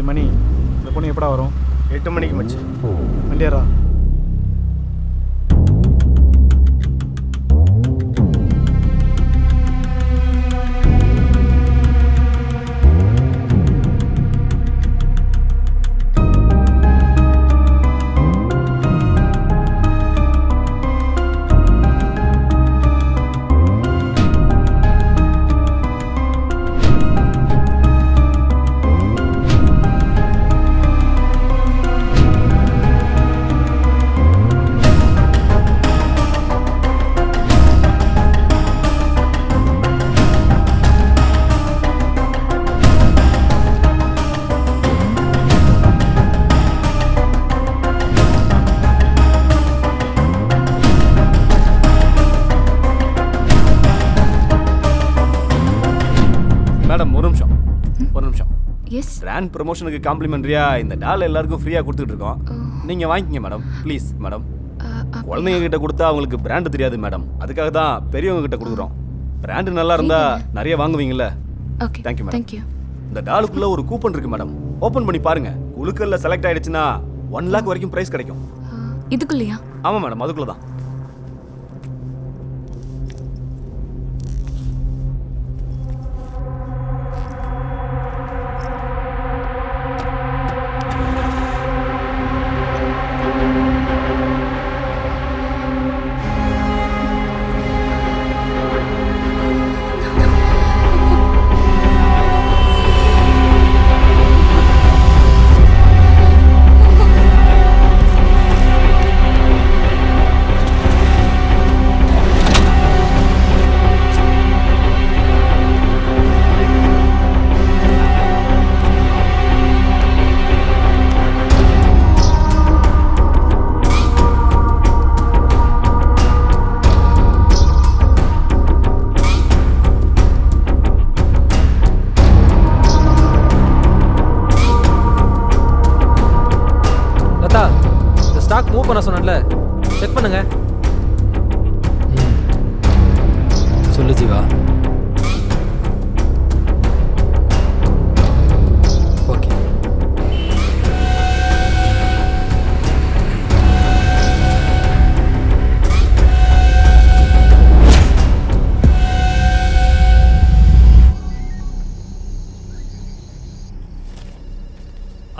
மணி இந்த பொண்ணு எப்படா வரும்? 8 மணிக்கு மச்சி. வண்டியாரா? மேடம் ஒரு நிமிஷம். எஸ். பிராண்ட் ப்ரமோஷனுக்கு காம்ப்ளிமெண்ட்ரியா இந்த டால் எல்லாருக்கும் ஃப்ரீயாக கொடுத்துட்டு இருக்கோம். நீங்கள் வாங்கிக்கங்க மேடம், ப்ளீஸ் மேடம். குழந்தைங்க கிட்ட கொடுத்தா அவங்களுக்கு பிராண்டு தெரியாது மேடம், அதுக்காக தான் பெரியவங்க கிட்ட கொடுக்குறோம். பிராண்டு நல்லா இருந்தா நிறைய வாங்குவீங்கல்ல. Okay, thank you madam. தேங்க்யூ. இந்த டாலுக்குள்ள ஒரு கூப்பன் இருக்கு மேடம், ஓப்பன் பண்ணி பாருங்க. குழுக்கல்ல செலக்ட் ஆயிடுச்சுன்னா 1 லாக் வரைக்கும் பிரைஸ் கிடைக்கும். இதுக்குள்ளயா? ஆமாம் மேடம், அதுக்குள்ள தான். ஸ்டாக் மூவ் பண்ண சொன்னேன்ல, செக் பண்ணுங்க. சொல்லு ஜீவா. ஓகே.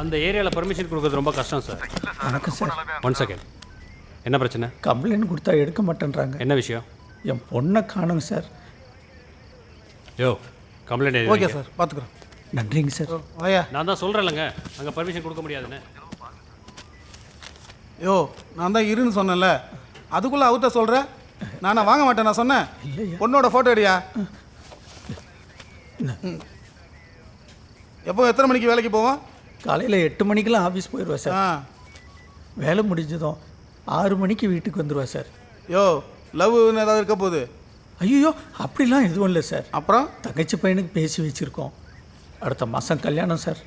அந்த ஏரியாவில் பர்மிஷன் கொடுக்குறது ரொம்ப கஷ்டம் சார். வணக்கம் சார். 1 செகண்ட். என்ன பிரச்சனை? கம்ப்ளைண்ட் கொடுத்தா எடுக்க மாட்டேன்றாங்க. என்ன விஷயம்? என் பொண்ணை காணுங்க சார். யோ, கம்ப்ளைண்ட் ஓகே சார், பார்த்துக்குறோம். நன்றிங்க சார். வாயா. நான் தான் சொல்கிறேன்லங்க, அங்கே பர்மிஷன் கொடுக்க முடியாதுன்னு. யோ, நான் தான் இருன்னு சொன்னேன்ல, அதுக்குள்ளே அவர்கிட்ட சொல்கிறேன். நானா வாங்க மாட்டேன் நான் சொன்னேன். பொண்ணோட ஃபோட்டோ எடுயா. எப்போ எத்தனை மணிக்கு வேலைக்கு போவோம்? காலையில் 8 மணிக்கெலாம் ஆஃபீஸ் போயிடுவேன் சார். வேலை முடிஞ்சதும் 6 மணிக்கு வீட்டுக்கு வந்துடுவேன் சார். யோ, லவ்னு ஏதாவது இருக்க போகுது? ஐயோ, அப்படிலாம் எதுவும் இல்லை சார். அப்புறம் தங்கச்சி பையனுக்கு பேசி வச்சுருக்கோம். அடுத்த மாதம் கல்யாணம் சார்.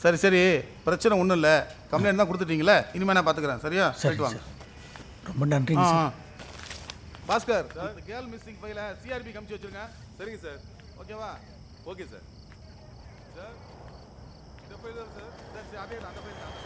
சரி சரி, பிரச்சனை ஒன்றும் இல்லை. கம்ப்ளைண்ட் தான் கொடுத்துட்டீங்களே, இனிமேல் நான் பார்த்துக்கிறேன். சரியா? சரி வாங்க. ரொம்ப நன்றிங்க சார். பாஸ்கர், இந்த கேர்ள் மிஸ்ஸிங் ஃபைலை சிஆர்பி கமிச்சு வச்சுருங்க. சரிங்க சார். ஓகேவா? Okay sir. சார் இந்த ஃபைல் தான் சார். சரி, அதே அந்த ஃபைல் தான்.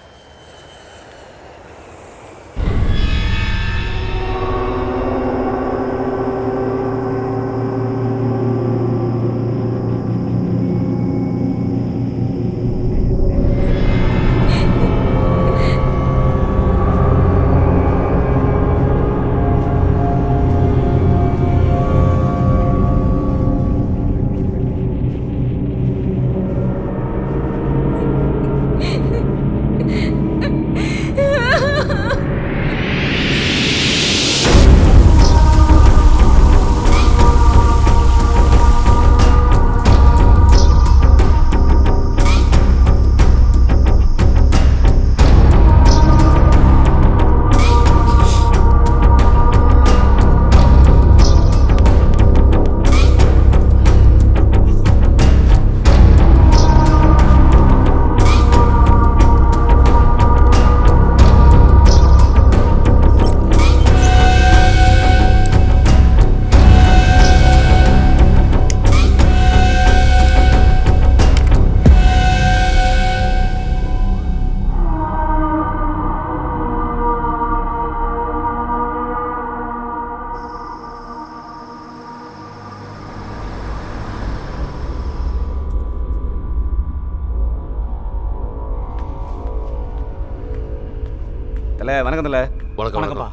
தல வணக்கம் தல. வணக்கம் வணக்கம்ப்பா.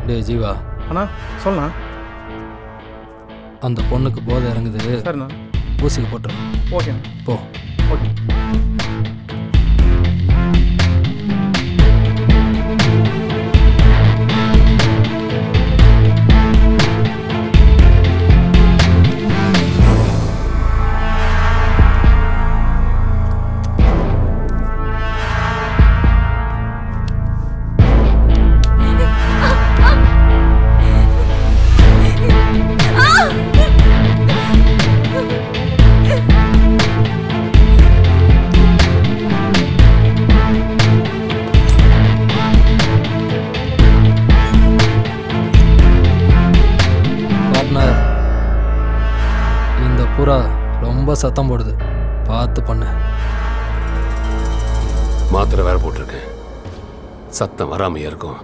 டேய் ஜீவா, அண்ணா சொல்லண்ணா. அந்த பொண்ணுக்கு போதை இறங்குது, சரிண்ணா. ஊசிக்கு போட்டுரு. ஓகேண்ணா. போ. ஓகே. பார்ட்னர், இந்த புறா ரொம்ப சத்தம் போடுது, பார்த்து பண்ணு. மாத்திரை வேற போட்டிருக்கேன், சத்தம் வராமையா இருக்கும்.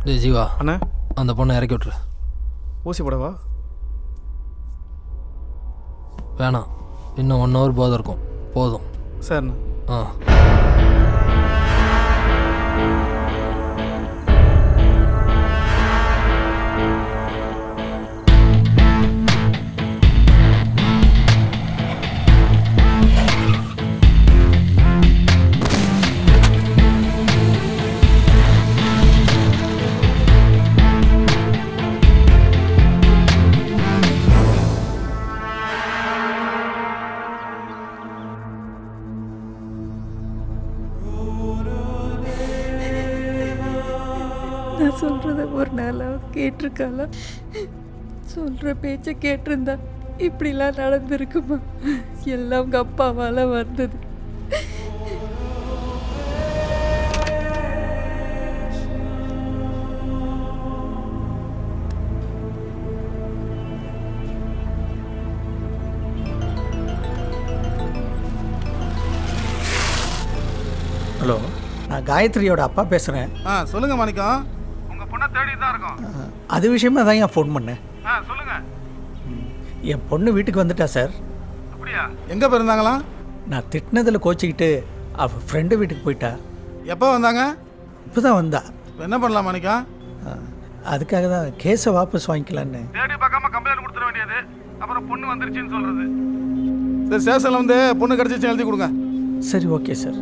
டேய் ஜீவா, அண்ணா அந்த பொண்ணை இறக்கி விட்ரு. ஊசி போடவா? வேணாம், இன்னும் 1 hour போதை இருக்கும், போதும். சரிண்ணா. ஆ. நான் சொல்கிறத ஒரு நாளாக கேட்டிருக்காளா? சொல்கிற பேச்சை கேட்டிருந்தா இப்படிலாம் நடந்திருக்குமா? எல்லாம் உங்கள் அப்பாவால் வந்தது. ஹலோ, நான் காயத்ரியோட அப்பா பேசுகிறேன். சொல்லுங்க மாணிக்கம். உங்க பொண்ணை தேடி தான் இருக்கோம். அது விஷயமா தான் ஏன் ஃபோன் பண்ணேன். சொல்லுங்க. என் பொண்ணு வீட்டுக்கு வந்துட்டா சார். அப்படியா? எங்க போயிருந்தாங்களா? நான் திட்டினதில் கோச்சிக்கிட்டு அவள் ஃப்ரெண்டு வீட்டுக்கு போயிட்டா. எப்போ வந்தாங்க? இப்போ தான் வந்தா. என்ன பண்ணலாம் மாணிக்கம்? அதுக்காக தான் கேஸை வாபஸ் வாங்கிக்கலான்னு. தேடி பார்க்காம கம்ப்ளைண்ட் கொடுத்துட வேண்டியது, அப்புறம் பொண்ணு வந்துருச்சுன்னு சொல்றது. சரி ஸ்டேஷனில் வந்து பொண்ணு கிடச்சிச்சு எழுதி கொடுங்க. சரி ஓகே சார்.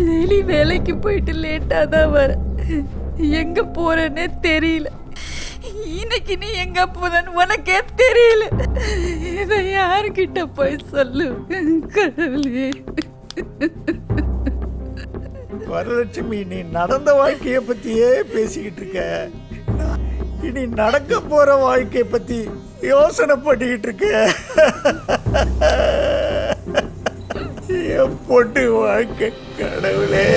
டெய்லி வேலைக்கு போயிட்டு லேட்டாக தான் வரேன். எங்கே போகிறேன்னே தெரியல. இன்னைக்கு நீ எங்கே போறன்னு உனக்கே தெரியல. இதை யாருக்கிட்ட போய் சொல்லு கடவுளே. வரலட்சுமி, நீ நடந்த வாழ்க்கையை பற்றியே பேசிக்கிட்டு இருக்க. இனி நடக்க போகிற வாழ்க்கையை பற்றி யோசனை பண்ணிக்கிட்டு இருக்க. என் பொண்ணு வாழ்க்கை கடவுளே.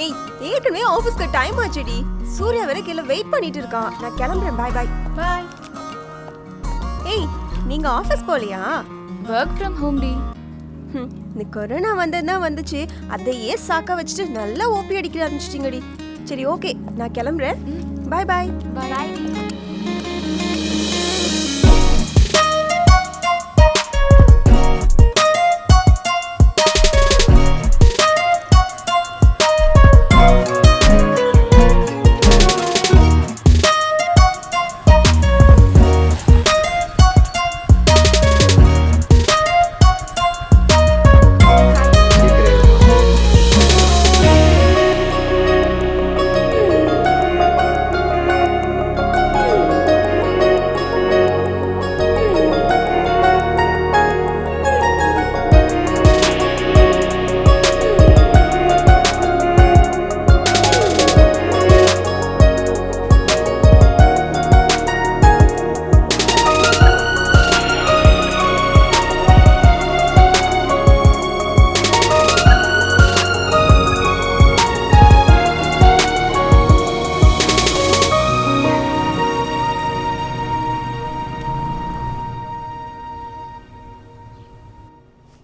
ஏய், ஏற்கனவே ஆபீஸ்க்கு டைம் ஆச்சுடி. சூர்யா வேற கீழே வெயிட் பண்ணிட்டு இருக்கான். நான் கிளம்புறேன். Bye bye. பை. ஏய், நீங்க ஆபீஸ் போலியா? ஒர்க் ஃப்ரம் ஹோம் டி. இந்த கொரோனா வந்ததுதான் வந்துச்சு. அதையே சாக்க வச்சுட்டு நல்லா ஓபி அடிக்க ஆரம்பிச்சிட்டீங்கடி. சரி ஓகே, நான் கிளம்புறேன். Bye bye. பை.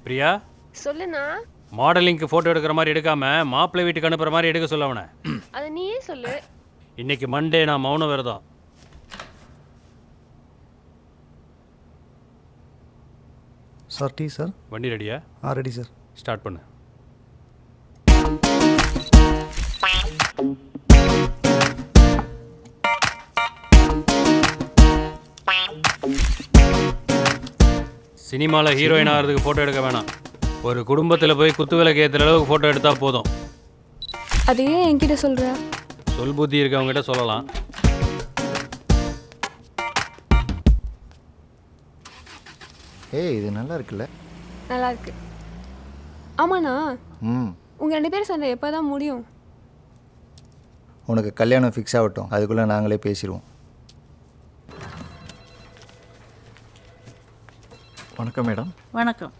பிரியா, சொல்லுண்ணா. மாடலிங்க்கு ஃபோட்டோ எடுக்கிற மாதிரி எடுக்காம மாப்பிள்ளை வீட்டுக்கு அனுப்புற மாதிரி எடுக்க சொல்ல அவனை. அதை நீயே சொல்லு. இன்னைக்கு மண்டே, நான் மௌன விரதம். Sir tea sir. வண்டி ரெடியா? Ready sir. ஸ்டார்ட் பண்ணு. சினிமாவில் ஹீரோயின் ஆகிறதுக்கு ஃபோட்டோ எடுக்க வேணாம். ஒரு குடும்பத்தில் போய் குத்து விளக்கு ஏற்றுற அளவுக்கு ஃபோட்டோ எடுத்தால் போதும். அதையே என்கிட்ட சொல்கிற? சொல் புத்தி இருக்கவங்ககிட்ட சொல்லலாம். ஏய், இது நல்லா இருக்குல்ல? நல்லா இருக்கு. ஆமாண்ணா, உங்கள் 2 பேரும் சண்டை எப்போ தான் முடியும்? உனக்கு கல்யாணம் ஃபிக்ஸ் ஆகட்டும், அதுக்குள்ளே நாங்களே பேசிடுவோம். வணக்கம் மேடம். வணக்கம்.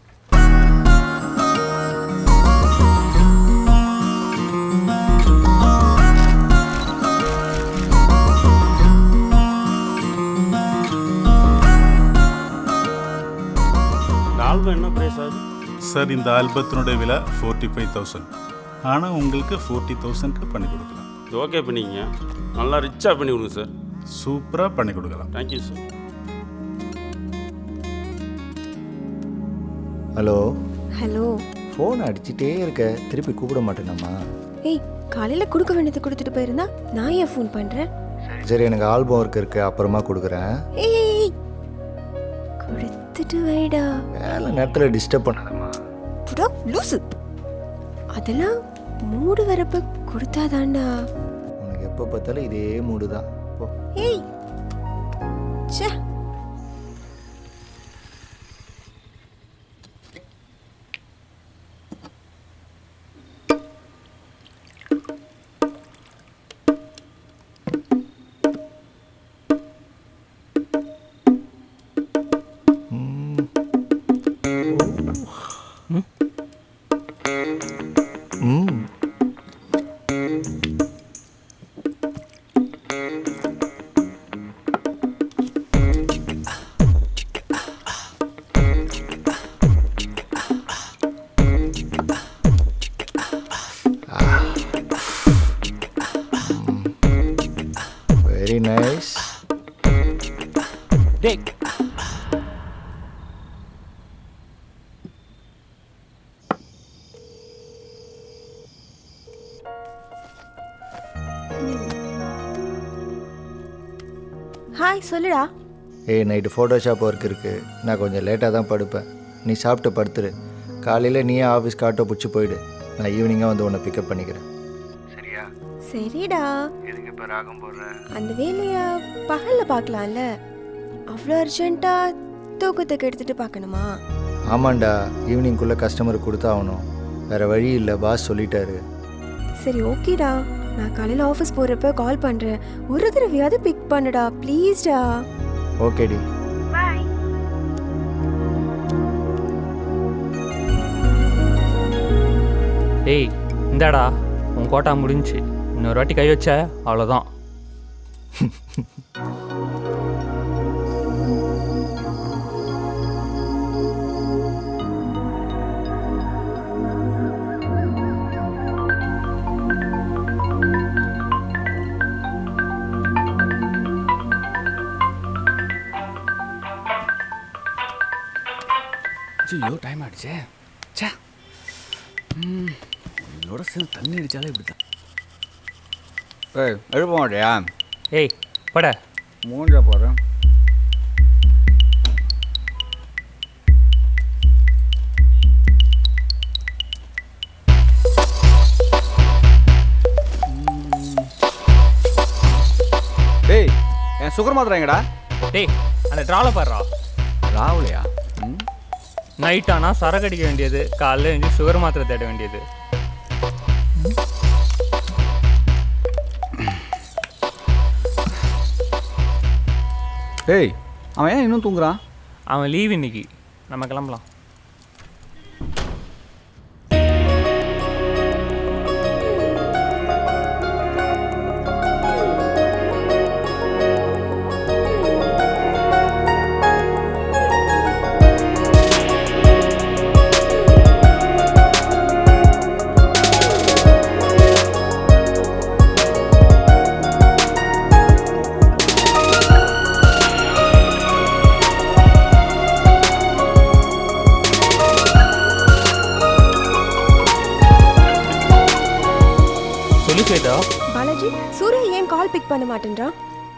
ஆல்பம் என்ன ப்ரைஸ் ஆகுது சார்? இந்த ஆல்பத்தினுடைய விலை 45,000. ஆனால் உங்களுக்கு 40,000க்கு பண்ணி கொடுக்கலாம். ஓகே பண்ணிக்கங்க. நல்லா ரிச்சாக பண்ணி கொடுங்க சார். சூப்பராக பண்ணி கொடுக்கலாம். Thank you sir. Hello. Hello. Phone அடிச்சுட்டே இருக்க, திருப்பி கூப்பிட மாட்டேனாம்மா? ஏய், காலையில் கொடுக்க வேண்டியதை கொடுத்துட்டு போயிருந்தா நான் ஏன் ஃபோன் பண்ணுறேன்? சரி, எனக்கு ஆல்பம் ஒர்க் இருக்குது, அப்புறமா கொடுக்குறேன். ஏய், கொடுத்துட்டு வைடா. வேலை நேரத்தில் டிஸ்டர்ப் பண்ணாதம்மா. புடா லூசு. அதெல்லாம் மூடு வரப்ப கொடுத்தாதாண்டா. உனக்கு எப்போ பார்த்தாலும் இதே மூடு தான். போ. ஏய், ச்சே. ஹாய் சொல்லுடா. ஏய் நைட்டு ஃபோட்டோஷாப் ஒர்க் இருக்குது, நான் கொஞ்சம் லேட்டாக தான் படுப்பேன். நீ சாப்பிட்டு படுத்துரு. காலையில் நீயே ஆஃபீஸ்க்கு ஆட்டோ பிடிச்சி போயிடு. நான் ஈவினிங்காக வந்து உன்னை பிக்கப் பண்ணிக்கிறேன். சரியா? சரிடா. எதுக்கு இப்போ ராகம் போடுறேன்? அந்த வேலையை பகலில் பார்க்கலாம்ல. அவ்வளோ அர்ஜென்ட்டாக தூக்கத்துக்கு எடுத்துகிட்டு பார்க்கணுமா? ஆமாண்டா, ஈவினிங்குள்ளே கஸ்டமருக்கு கொடுத்தாகணும். வேறு வழி இல்லை, பாஸ் சொல்லிட்டாரு. சரி ஓகேடா, நான் காலையில் ஆஃபீஸ் போகிறப்ப கால் பண்ணுறேன். ஒரு தடவையாவது பிக் பண்ணுடா ப்ளீஸ்டா. ஓகேடி. பாய். டேய் இந்தாடா உன் கோட்டா முடிஞ்சுச்சு. இன்னொரு வாட்டி கை வச்ச அவ்வளோதான். ஐயோ டைம் ஆயிடுச்சே. சே இதோட சேர்ந்து தண்ணி அடித்தாலே இப்படி தான். ஏய் எழுப்ப மாட்டியா? ஏய் பட மூஞ்ச போகிறேன். டேய் என் சுகர் மாத்திரைங்கடா. டேய் அந்த ட்ராவில் பாடுறா. ராவுலையா? நைட் ஆனால் சரக்கு அடிக்க வேண்டியது, காலையில் எழுந்து சுகர் மாத்திரை தேட வேண்டியது. டேய் அவன் ஏன் இன்னும் தூங்குறான்? அவன் லீவ் இன்னைக்கு. நம்ம கிளம்பலாம். பாலாஜி, சூர்யா ஏன் கால் பிக் பண்ண மாட்டேன்றான்?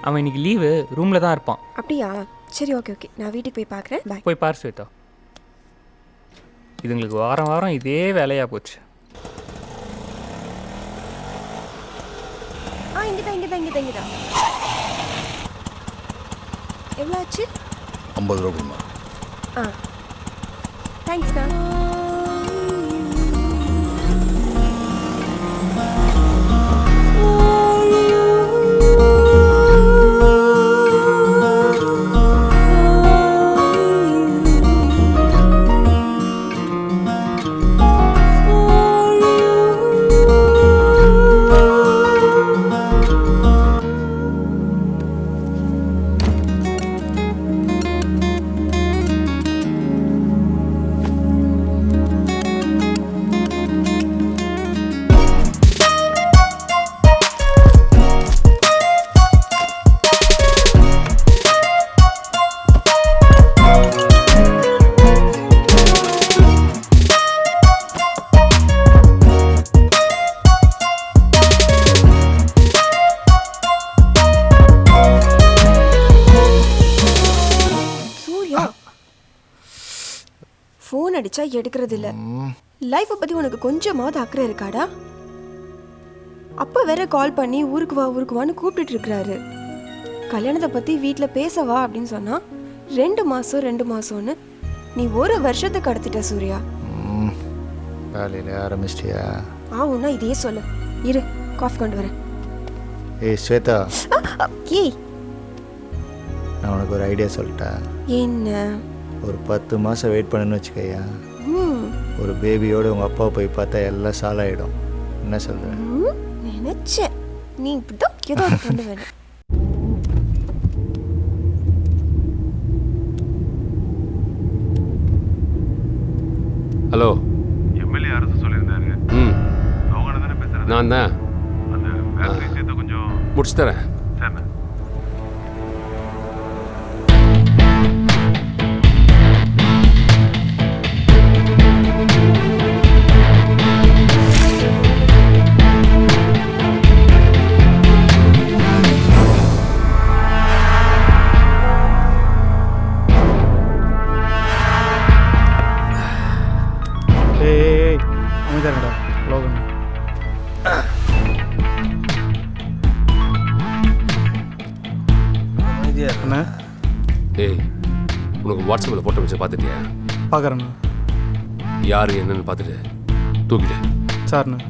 அவன் இன்னைக்கு லீவு, ரூமில் தான் இருப்பான். அப்படியா? சரி ஓகே ஓகே, நான் வீட்டுக்கு போய் பார்க்குறேன். பாய். போய் பார் ஸ்வேதா. இதுங்களுக்கு வாரம் வாரம் இதே வேலையாக போச்சு. இங்கதான். எவ்வளோ ஆச்சு? 50 ரூபா கொடுமா. தேங்க்ஸ்ண்ணா. ஃபோன் அடிச்சா எடுக்கிறது இல்ல. லைஃப்பை பத்தி உனக்கு கொஞ்சமாவது அக்கறை இருக்காடா? அப்பா வேற கால் பண்ணி ஊருக்கு வான்னு கூப்பிட்டுட்டு இருக்கிறாரு. கல்யாணத்தை பத்தி வீட்டில் பேசவா அப்படின்னு சொன்னா 2 மாசம்னு நீ 1 வருஷத்தை கடத்திட்ட சூர்யா. காலையில் ஆரம்பிச்சிட்டியா? ஆவுன்னா இதையே சொல்லு. இரு, காஃபி கொண்டு வரேன். ஏய் ஸ்வேதா, ஏய் நான் உனக்கு ஒரு ஐடியா சொல்லிட்டேன். என்ன? ஒரு 10 மாதம் வெயிட் பண்ணணும்னு வச்சுக்கையா, ஒரு பேபியோடு உங்கள் அப்பா போய் பார்த்தா எல்லாம் சாலாயிடும். என்ன சொல்கிறேன்? நினச்சேன் நீ இப்படிதான் ஏதோ கொண்டு வேணும். ஹலோ, எம்எல்ஏ அரசு சொல்லியிருந்தாரு. அவங்க தானே பேசுகிறேன். நான் தான். அந்த வேலை விஷயத்தை கொஞ்சம் முடிச்சு தரேன். சரிண்ணா. அமைதியாடா லோகன். அமைதியா அண்ணா. டேய் உனக்கு வாட்ஸ்அப்பில் போட்டோ வச்சு பார்த்துட்டியா? பார்க்குறேண்ணா. யார் என்னன்னு பார்த்துட்டு தூக்கிட்டு. சார்ண்ணா.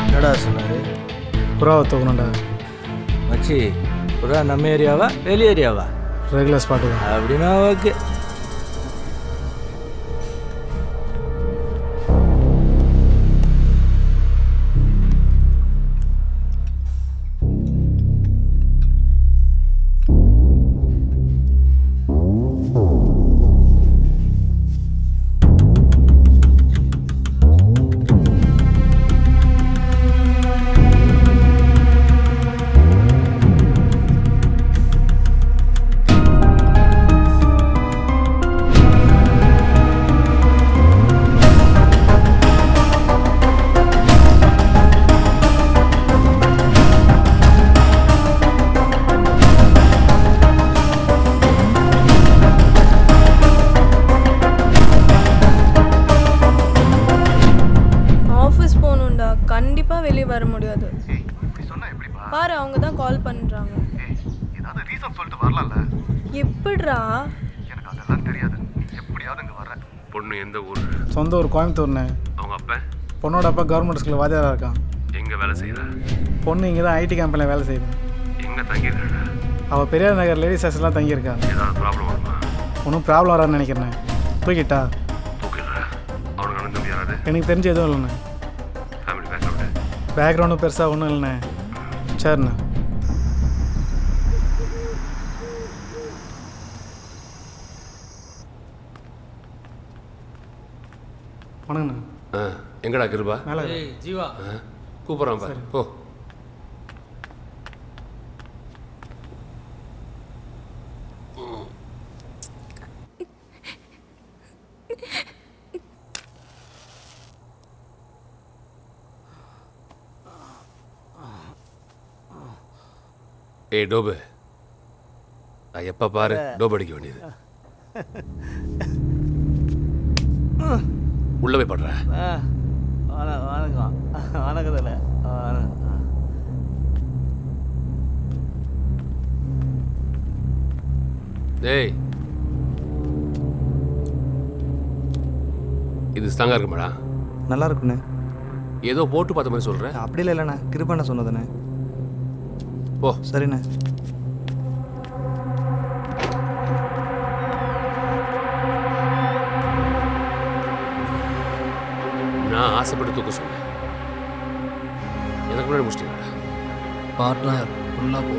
என்னடா சொன்னாரு? புறாவை தூக்கணும்டா. மச்சி புறா நம்ம ஏரியாவா வெளி ஏரியாவா? ரெகுலர் ஸ்பாட்டு தான். அப்படின்னா ஓகே. கண்டிப்பாக வெளியே வர முடியாது. பாரு அவங்க தான் கால் பண்ணுறாங்க. எப்படிரா? பொண்ணு எந்த ஊர்? சொந்த ஊர் கோயம்புத்தூர்ண்ணே. அவங்க அப்பா? பொண்ணோட அப்பா கவர்மெண்ட் ஸ்கூலில் வாத்தியாராக இருக்கான். எங்கே வேலை செய்கிறா? பொண்ணு இங்கே தான் ஐடி கம்பெனியில் வேலை செய்யுது. எங்கே தங்கியிருக்காங்க? அவள் பெரியார் நகர் லேடிஸ் ஹாஸ்டல்லாம் தங்கியிருக்கா. ஏதாவது ப்ராப்ளம் வருமா? ஒன்றும் ப்ராப்ளம் வரான்னு நினைக்கிறேன். தூக்கிட்டா? தூக்கிடுறா. அவனுக்கு அண்ணன் தம்பி யாராவது? எனக்கு தெரிஞ்ச எதுவும் இல்லைண்ணே. Family background? பேக்ரவுண்டும் பெருசாக ஒன்றும் இல்லைண்ணே. சரிண்ணா. வணங்கண்ணா. எங்கடா கிருபா? மேலே ஜீவா கூப்பிட்றான் பாரு. ஓ ஏய் டோபு, நான் எப்போ பாரு டோப் அடிக்க வேண்டியது. உள்ள போய் படுற. வணக்கம் வணக்கத்தில். டேய் இது ஸ்ட்ராங்காக இருக்குமாடா? நல்லா இருக்குண்ணே. ஏதோ போட்டு பார்த்த மாதிரி சொல்கிறேன். அப்படி இல்லைண்ணே, கிருபண்ண சொன்னதுண்ணே. ஓ சரிண்ணே. நான் ஆசைப்பட்டு தூக்க சொன்னேன். எனக்கு முன்னாடி முடிச்சிட்டீங்களா? பார்ட்னர் ஃபுல்லாக போ.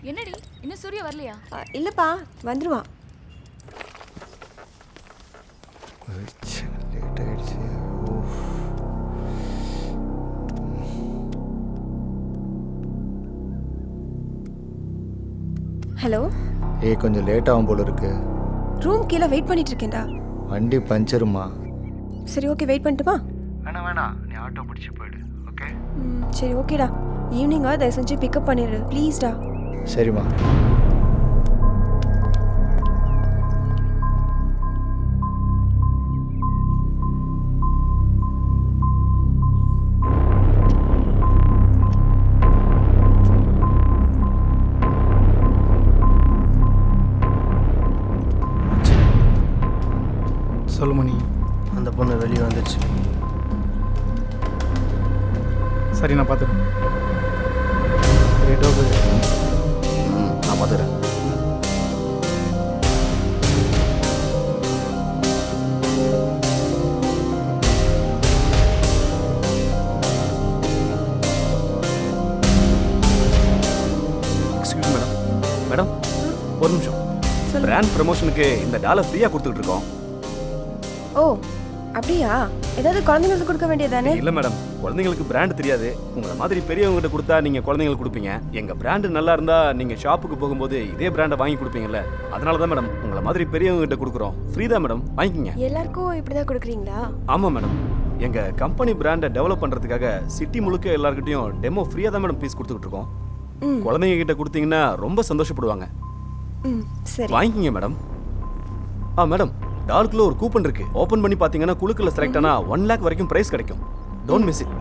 என்னடி இன்னும் சூர்யா வரலையா? இல்லைப்பா, வந்துடுவான். லேட் ஆயிடுச்சு. ஹலோ. கொஞ்சம் லேட் ஆகும் போல இருக்கு. ரூம் கீழே வெயிட் பண்ணிட்டு இருக்கேன்டா. வண்டி பஞ்சருமா? சரி ஓகே, வெயிட் பண்ணட்டுமா? வேணாம், நீ ஆட்டோ பிடிச்சி போயிடு. ஓகே சரி ஓகேடா. ஈவினிங்கா தயவு செஞ்சு பிக்கப் பண்ணிடு ப்ளீஸ்டா. சரிம்மா. சொல்லு மணி. அந்த பொண்ணு வெளியே வந்துடுச்சு. சரி, நான் பார்த்துக்கிறேன். ரேட்டோ நான் பார்த்துக்கிறேன். Excuse madam. மேடம் ஒரு நிமிஷம். பிராண்ட் ப்ரமோஷனுக்கு இந்த டாலர் ஃப்ரீயாக கொடுத்துட்டு இருக்கோம். ஓ அப்படியா? ஏதாவது குழந்தைங்களுக்கு கொடுக்க வேண்டியதானே? இல்லை மேடம், குழந்தைங்களுக்கு பிராண்ட் தெரியாது. உங்களை மாதிரி பெரியவங்ககிட்ட கொடுத்தா நீங்கள் குழந்தைங்களுக்கு கொடுப்பீங்க. எங்கள் பிராண்டு நல்லா இருந்தால் நீங்கள் ஷாப்புக்கு போகும்போது இதே பிராண்டை வாங்கி கொடுப்பீங்கல்ல, அதனால தான் மேடம் உங்களை மாதிரி பெரியவங்ககிட்ட கொடுக்குறோம். ஃப்ரீ தான் மேடம், வாங்கிக்கிங்க. எல்லாருக்கும் இப்படி தான் கொடுக்குறீங்களா? ஆமாம் மேடம், எங்கள் கம்பெனி பிராண்டை டெவலப் பண்ணுறதுக்காக சிட்டி முழுக்க எல்லாருக்கிட்டையும் டெமோ ஃப்ரீயாக தான் மேடம் பீஸ் கொடுத்துக்கிட்டு இருக்கோம். குழந்தைங்க கிட்ட கொடுத்தீங்கன்னா ரொம்ப சந்தோஷப்படுவாங்க. சரி, வாங்கிக்கிங்க மேடம். மேடம், டாலுக்குள்ள ஒரு கூப்பன் இருக்கு. ஓபன் பண்ணி பாத்தீங்கன்னா குழுக்குள்ள செலக்ட் ஆனா 1 lakh வரைக்கும் பிரைஸ் கிடைக்கும். Don't miss it.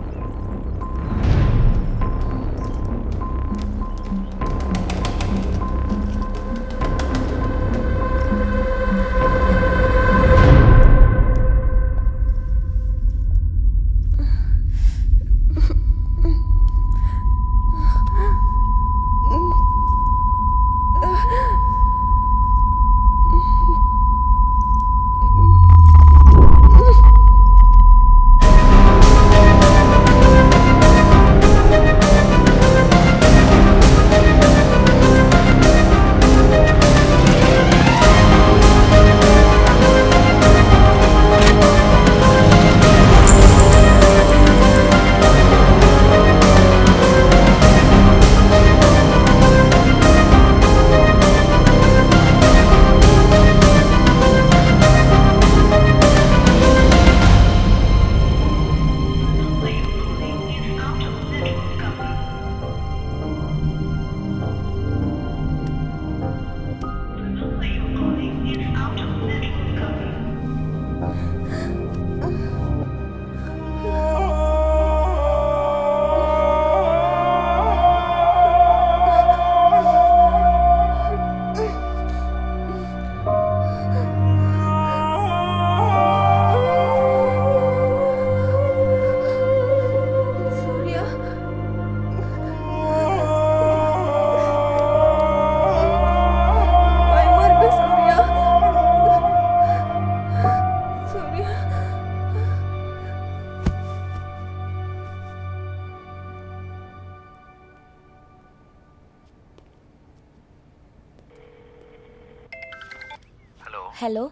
Hello.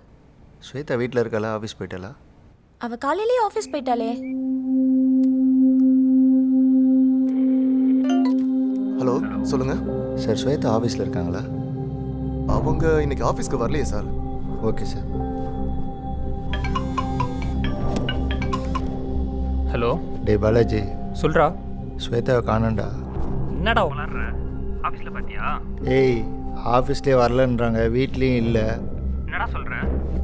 Shweta வீட்டில் இருக்காளா? ஆஃபீஸ் போயிட்டாளா? அவ காலையிலேயே ஆஃபீஸ் போயிட்டாளே. ஹலோ, சொல்லுங்க சார். ஸ்வேதா ஆஃபீஸில் இருக்காங்களா? அவங்க இன்னைக்கு ஆஃபீஸ்க்கு வரலையே சார். Okay sir. ஹலோ. டே பாலாஜி, சொல்கிறா. ஸ்வேதாவை காணோண்டா. என்னடா வளர்ற? ஆஃபீஸில் பார்த்தியா? ஏய், ஆஃபீஸ்லேயே வரலன்றாங்க, வீட்லேயும் இல்லை. என்னடா சொல்கிற?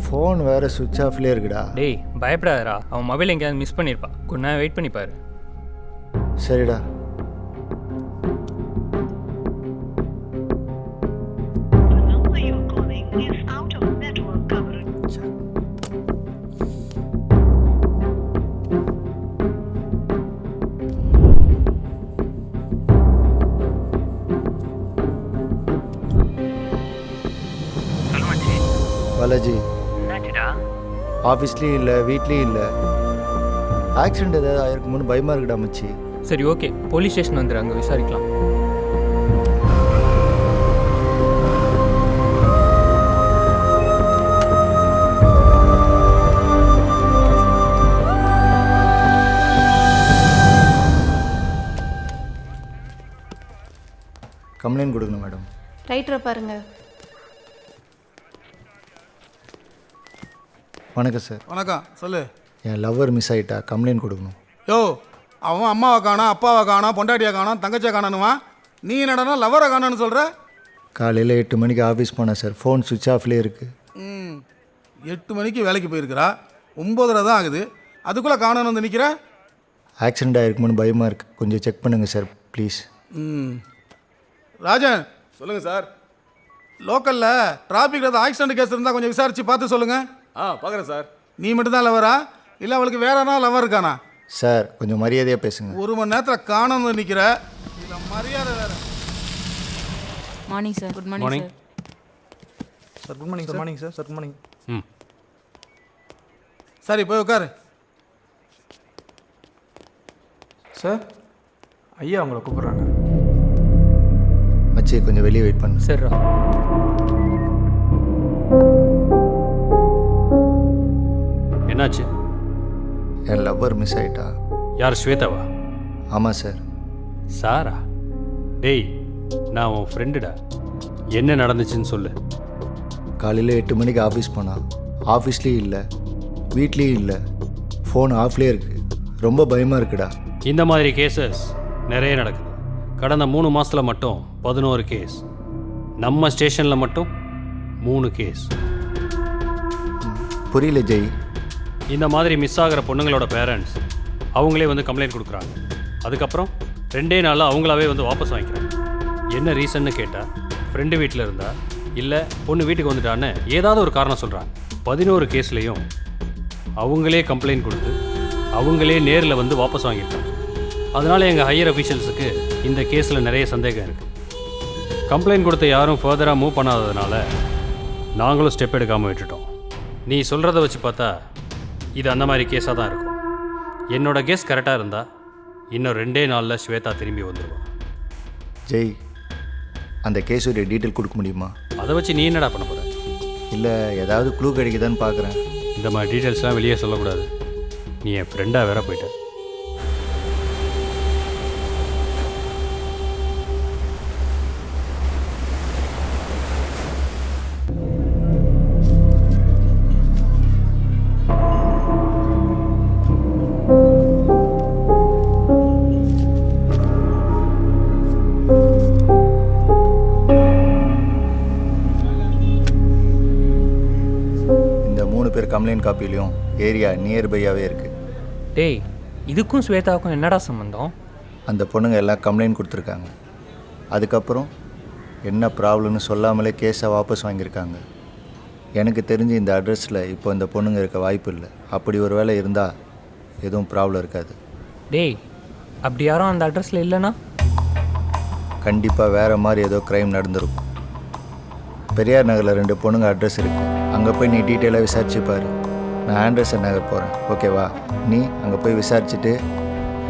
ஃபோன் வேறு சுவிட்ச் ஆஃப்லேயே இருக்குடா. டேய் பயப்படாதடா, அவன் மொபைல் எங்கேயாவது மிஸ் பண்ணியிருப்பா. கொஞ்ச நேரம் வெயிட் பண்ணிப்பாரு. சரிடா. பாலாஜி, ஆஃபீஸ்லேயும் இல்லை, வீட்லேயும் இல்லை. ஆக்சிடென்ட் ஏதாவது ஆயிருக்குமோன்னு பயமாக இருக்குடா மச்சி. சரி, ஓகே, போலீஸ் ஸ்டேஷன் வந்துடு, அங்கே விசாரிக்கலாம். கம்ப்ளைண்ட் கொடுக்கணும் மேடம். ரைட்டரை பாருங்க. வணக்கம் சார். வணக்கம், சொல்லு. என் லவ்வர் மிஸ் ஆகிட்டா, கம்ப்ளைண்ட் கொடுக்கணும். யோ, அவன் அம்மாவை காணோம், அப்பாவை காணோம், பொண்டாட்டியை காணோம், தங்கச்சியை காணணுமா? நீ என்னடா லவ்வரை காணோன்னு சொல்கிற? காலையில் 8 மணிக்கு ஆஃபீஸ் போனேன் சார். ஃபோன் சுவிட்ச் ஆஃப்லேயே இருக்குது. 8 மணிக்கு வேலைக்கு போயிருக்கிறா, 9:30 தான் ஆகுது. அதுக்குள்ளே காணோன்னு வந்து நிற்கிற? ஆக்சிடென்ட் ஆகிருக்குமோன்னு பயமாக இருக்குது, கொஞ்சம் செக் பண்ணுங்கள் சார் ப்ளீஸ். ராஜன், சொல்லுங்கள் சார். லோக்கலில் டிராஃபிக்கில் ஏதாவது ஆக்சிடென்ட் கேஸ் இருந்தால் கொஞ்சம் விசாரித்து பார்த்து சொல்லுங்கள். பார்க்குறேன் சார். நீ மட்டும்தான் லவரா இல்லை அவளுக்கு வேற என்ன லவர் இருக்கானா? சார் கொஞ்சம் மரியாதையாக பேசுங்க. 1 மணி நேரத்தில் காணாம நிற்கிற இல்லை மரியாதை வேற. Morning sir. Good Morning. Morning sir. Sir good morning sir. Morning sir. Sir good morning. ம் சரி போய் உட்காரு. சார் ஐயா உங்களை கூப்பிட்றாங்க. மச்சி கொஞ்சம் வெளியே வெயிட் பண்ணு. சரிடா. என்னாச்சு? என் லவ்வர் மிஸ் ஆயிட்டா. யார், ஸ்வேதாவா? ஆமாம் சார். சாரா? டேய், நான் உன் ஃப்ரெண்டுடா. என்ன நடந்துச்சுன்னு சொல்லு. காலையில் 8 மணிக்கு ஆஃபீஸ் போனான். ஆஃபீஸ்லேயும் இல்லை, வீட்லேயும் இல்லை, ஃபோன் ஆஃப்லேயே இருக்குது. ரொம்ப பயமாக இருக்குடா. இந்த மாதிரி கேசஸ் நிறைய நடக்குது. கடந்த 3 மாதத்தில் மட்டும் 11 கேஸ். நம்ம ஸ்டேஷனில் மட்டும் 3 கேஸ். புரியல ஜெய். இந்த மாதிரி மிஸ் ஆகிற பொண்ணுங்களோட பேரண்ட்ஸ் அவங்களே வந்து கம்ப்ளைண்ட் கொடுக்குறாங்க. அதுக்கப்புறம் 2 நாளில் அவங்களாவே வந்து வாபஸ் வாங்கிக்கிறாங்க. என்ன ரீசன்னு கேட்டால் ஃப்ரெண்டு வீட்டில் இருந்தா இல்லை பொண்ணு வீட்டுக்கு வந்துட்டான்னு ஏதாவது ஒரு காரணம் சொல்கிறாங்க. 11 கேஸ்லேயும் அவங்களே கம்ப்ளைண்ட் கொடுத்து அவங்களே நேரில் வந்து வாபஸ் வாங்கியிருக்காங்க. அதனால் எங்கள் ஹையர் அஃபீஷியல்ஸுக்கு இந்த கேஸில் நிறைய சந்தேகம் இருக்குது. கம்ப்ளைண்ட் கொடுத்த யாரும் ஃபர்தராக மூவ் பண்ணாததுனால நாங்களும் ஸ்டெப் எடுக்காமல் விட்டுட்டோம். நீ சொல்கிறத வச்சு பார்த்தா இது அந்த மாதிரி கேஸாக தான் இருக்கும். என்னோட கேஸ் கரெக்டாக இருந்தால் இன்னும் 2 நாளில் ஸ்வேதா திரும்பி வந்துடுவான். ஜெய், அந்த கேஸுடைய டீட்டெயில் கொடுக்க முடியுமா? அதை வச்சு நீ என்னடா பண்ண போகிற? இல்லை ஏதாவது க்ளூ கிடைக்குதான்னு பார்க்குறேன். இந்த மாதிரி டீட்டெயில்ஸ்லாம் வெளியே சொல்லக்கூடாது. நீ என் ஃப்ரெண்டாக வேற போயிட்ட. கம்ப்ளைண்ட் காப்பிலையும் ஏரியா நியர்பையாகவே இருக்குது. டேய், இதுக்கும் ஸ்வேதாவுக்கும் என்னடா சம்மந்தம்? அந்த பொண்ணுங்க எல்லாம் கம்ப்ளைண்ட் கொடுத்துருக்காங்க. அதுக்கப்புறம் என்ன ப்ராப்ளம்னு சொல்லாமலே கேஸை வாபஸ் வாங்கியிருக்காங்க. எனக்கு தெரிஞ்சு இந்த அட்ரஸில் இப்போ இந்த பொண்ணுங்க இருக்க வாய்ப்பு இல்லை. அப்படி ஒரு வேளை இருந்தால் எதுவும் ப்ராப்ளம் இருக்காது. டேய், அப்படி யாரும் அந்த அட்ரஸில் இல்லைன்னா கண்டிப்பாக வேறு மாதிரி ஏதோ க்ரைம் நடந்திருக்கும். பெரியார் நகரில் 2 பொண்ணுங்க அட்ரஸ் இருக்குது. அங்கே போய் நீ டீட்டெயிலாக விசாரிச்சு பாரு. நான் ஆண்டர்சன் நகர் போகிறேன், ஓகேவா? நீ அங்கே போய் விசாரிச்சுட்டு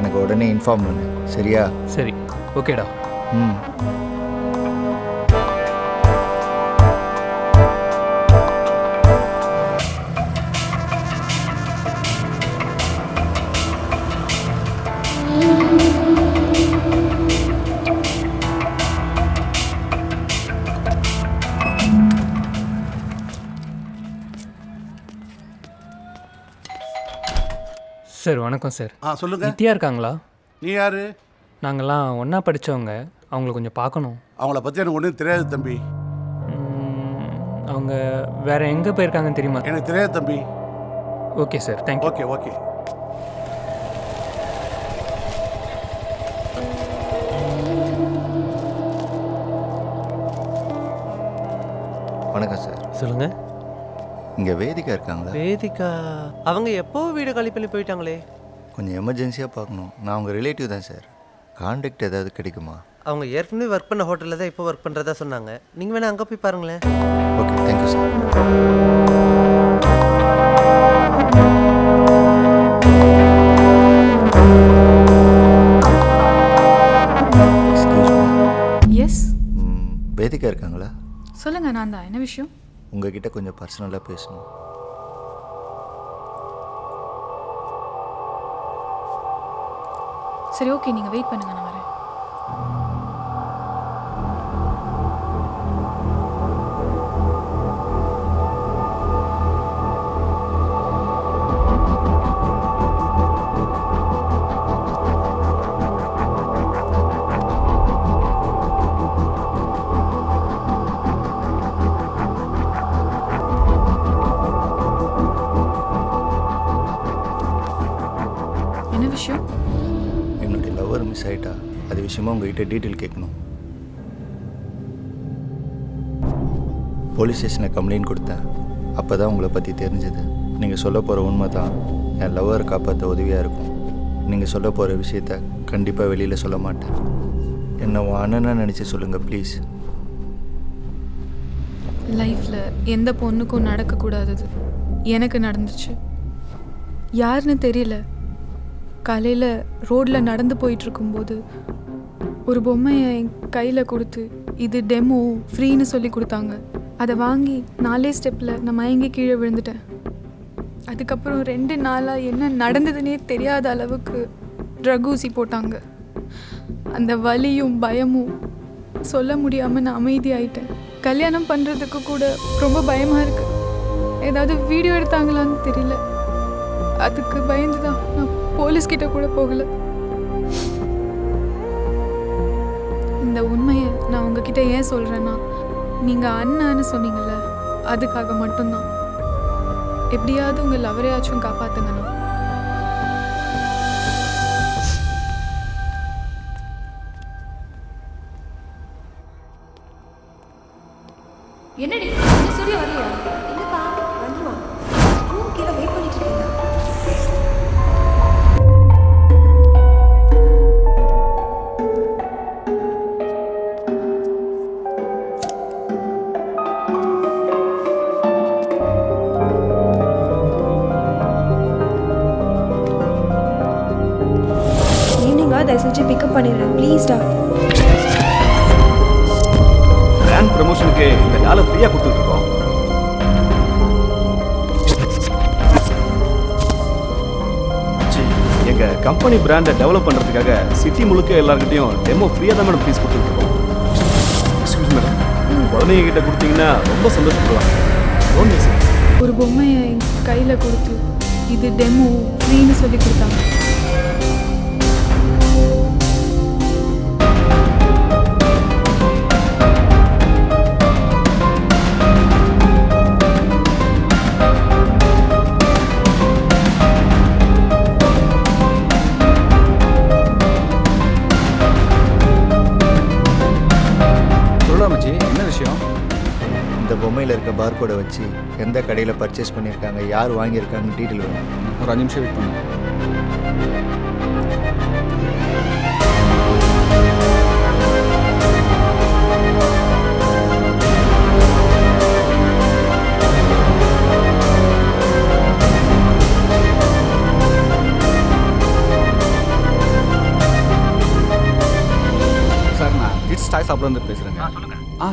எனக்கு உடனே இன்ஃபார்ம் பண்ணு, சரியா? சரி, ஓகேடா. ம். சார் வணக்கம் சார். சொல்லுங்க. நித்யா இருக்காங்களா? நீ யாரு? நாங்கள்லாம் ஒன்றா படித்தவங்க. அவங்கள கொஞ்சம் பார்க்கணும். அவங்கள பற்றி எனக்கு ஒன்றும் தெரியாது தம்பி. அவங்க வேற எங்கே போயிருக்காங்கன்னு தெரியுமா? எனக்கு தெரியாது தம்பி. Okay sir, thank you. Okay okay. வணக்கம் சார். சொல்லுங்கள். இங்கே வேதிகா இருக்காங்களா? வேதிகா அவங்க எப்போ வீடு காலி பண்ணி போயிட்டாங்களே. கொஞ்சம் எமர்ஜென்சியாக பார்க்கணும். நான் அவங்க ரிலேட்டிவ் தான் சார். கான்டாக்ட் ஏதாவது கிடைக்குமா? அவங்க ஏற்கனவே ஒர்க் பண்ண ஹோட்டலில் தான் இப்போ ஒர்க் பண்ணுறதா சொன்னாங்க. நீங்கள் வேணால் அங்கே போய் பாருங்களேன். Okay, thank you sir. Excuse me. Yes Vedika இருக்காங்களா? சொல்லுங்கள். நான் தான். என்ன விஷயம்? உங்ககிட்ட கொஞ்சம் பர்சனலாக பேசணும். சரி, ஓகே, நீங்கள் வெயிட் பண்ணுங்கள், நான் வரேன். என்ன விஷயம்? என்னுடைய லவ்வர் மிஸ் ஆகிட்டா. அது விஷயமா உங்ககிட்ட டீட்டெயில் கேட்கணும். போலீஸ் ஸ்டேஷனில் கம்ப்ளைண்ட் கொடுத்தேன். அப்போ தான் உங்களை பற்றி தெரிஞ்சது. நீங்கள் சொல்ல போகிற உண்மை தான் என் லவ்வர் காப்பாற்ற உதவியாக இருக்கும். நீங்கள் சொல்ல போகிற விஷயத்த கண்டிப்பாக வெளியில் சொல்ல மாட்டேன். என்னை உன் அண்ணனாக நினச்சி சொல்லுங்கள் ப்ளீஸ். லைஃப்பில் எந்த பொண்ணுக்கும் நடக்கக்கூடாதது எனக்கு நடந்துச்சு. யாருன்னு தெரியல. காலையில் ரோட்டில் நடந்து போயிட்டுருக்கும்போது ஒரு பொம்மையை என் கையில் கொடுத்து இது டெமோ ஃப்ரீன்னு சொல்லி கொடுத்தாங்க. அதை வாங்கி 4 ஸ்டெப்பில் நான் மயங்கி கீழே விழுந்துட்டேன். அதுக்கப்புறம் 2 நாளாக என்ன நடந்ததுன்னே தெரியாத அளவுக்கு ட்ரக் ஊசி போட்டாங்க. அந்த வலியும் பயமும் சொல்ல முடியாமல் நான் அமைதியாயிட்டேன். கல்யாணம் பண்ணுறதுக்கு கூட ரொம்ப பயமாக இருக்குது. ஏதாவது வீடியோ எடுத்தாங்களான்னு தெரியல. அதுக்கு பயந்து தான் நான் போலீஸ்கிட்ட கூட போகலை. இந்த உண்மையை நான் உங்ககிட்ட ஏன் சொல்கிறேன்னா, நீங்கள் அண்ணான்னு சொன்னீங்கல்ல, அதுக்காக மட்டும்தான். எப்படியாவது உங்கள் லவரையாச்சும் காப்பாற்றுங்கண்ணா. என்னடி ஸ்டுடியோ வரலையா? இல்லப்பா, வந்துமா. ரூம் கீழே வெயிட் பண்ணிட்டு இருக்கேன். ஈவினிங்காக தயவு செஞ்சு பிக்கப் பண்ணிடுறேன் ப்ளீஸ்டா. பிராண்ட் ப்ரமோஷனுக்கு இந்த டாலை ஃப்ரீயாக கொடுத்துட்ருக்கோம். எங்கள் கம்பெனி பிராண்டை டெவலப் பண்ணுறதுக்காக சிட்டி முழுக்க எல்லாருக்கிட்டையும் டெமோ ஃப்ரீயாக தான் மேடம் ப்ளீஸ் கொடுத்துட்ருக்கோம். எக்ஸ்கியூஸ் மேடம், குழந்தைங்க கிட்ட கொடுத்தீங்கன்னா ரொம்ப சந்தோஷப்படுவாங்க. Okay sir. ஒரு பொம்மையை என் கையில் கொடுத்து இது டெமோ ஃப்ரீன்னு சொல்லி கொடுத்தாங்க. என்ன விஷயம்? இந்த பொம்மையில் இருக்க பார்கோடை வச்சு எந்த கடையில் பர்ச்சேஸ் பண்ணியிருக்காங்க, யார் வாங்கியிருக்காங்கன்னு டீட்டெயில் வேணும். ஒரு 5 நிமிஷம் வெயிட் பண்ணுங்க. சார், நான் கிட்ஸ் டாய்ஸ் ஷாப்லேருந்து பேசுகிறேங்க.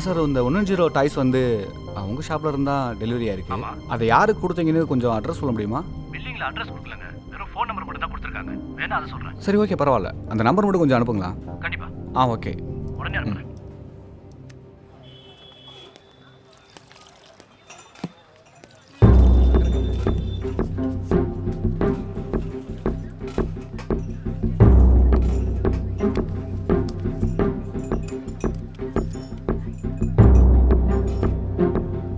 சார், இந்த 110 டாய்ஸ் வந்து உங்கள் ஷாப்பில் இருந்தால் டெலிவரி ஆயிருக்கு. அதை யாருக்கு கொடுத்தீங்கன்னு கொஞ்சம் அட்ரஸ் சொல்ல முடியுமா? பில்லிங்கில் அட்ரஸ் கொடுக்கலங்க, வெறும் ஃபோன் நம்பர் மட்டும் தான் கொடுத்துருக்காங்க. வேணா அதை சொல்கிறேன். சரி, ஓகே, பரவாயில்ல. அந்த நம்பர் மட்டும் கொஞ்சம் அனுப்புங்களா? கண்டிப்பாக. ஓகே, உடனே அனுப்புகிறேன்.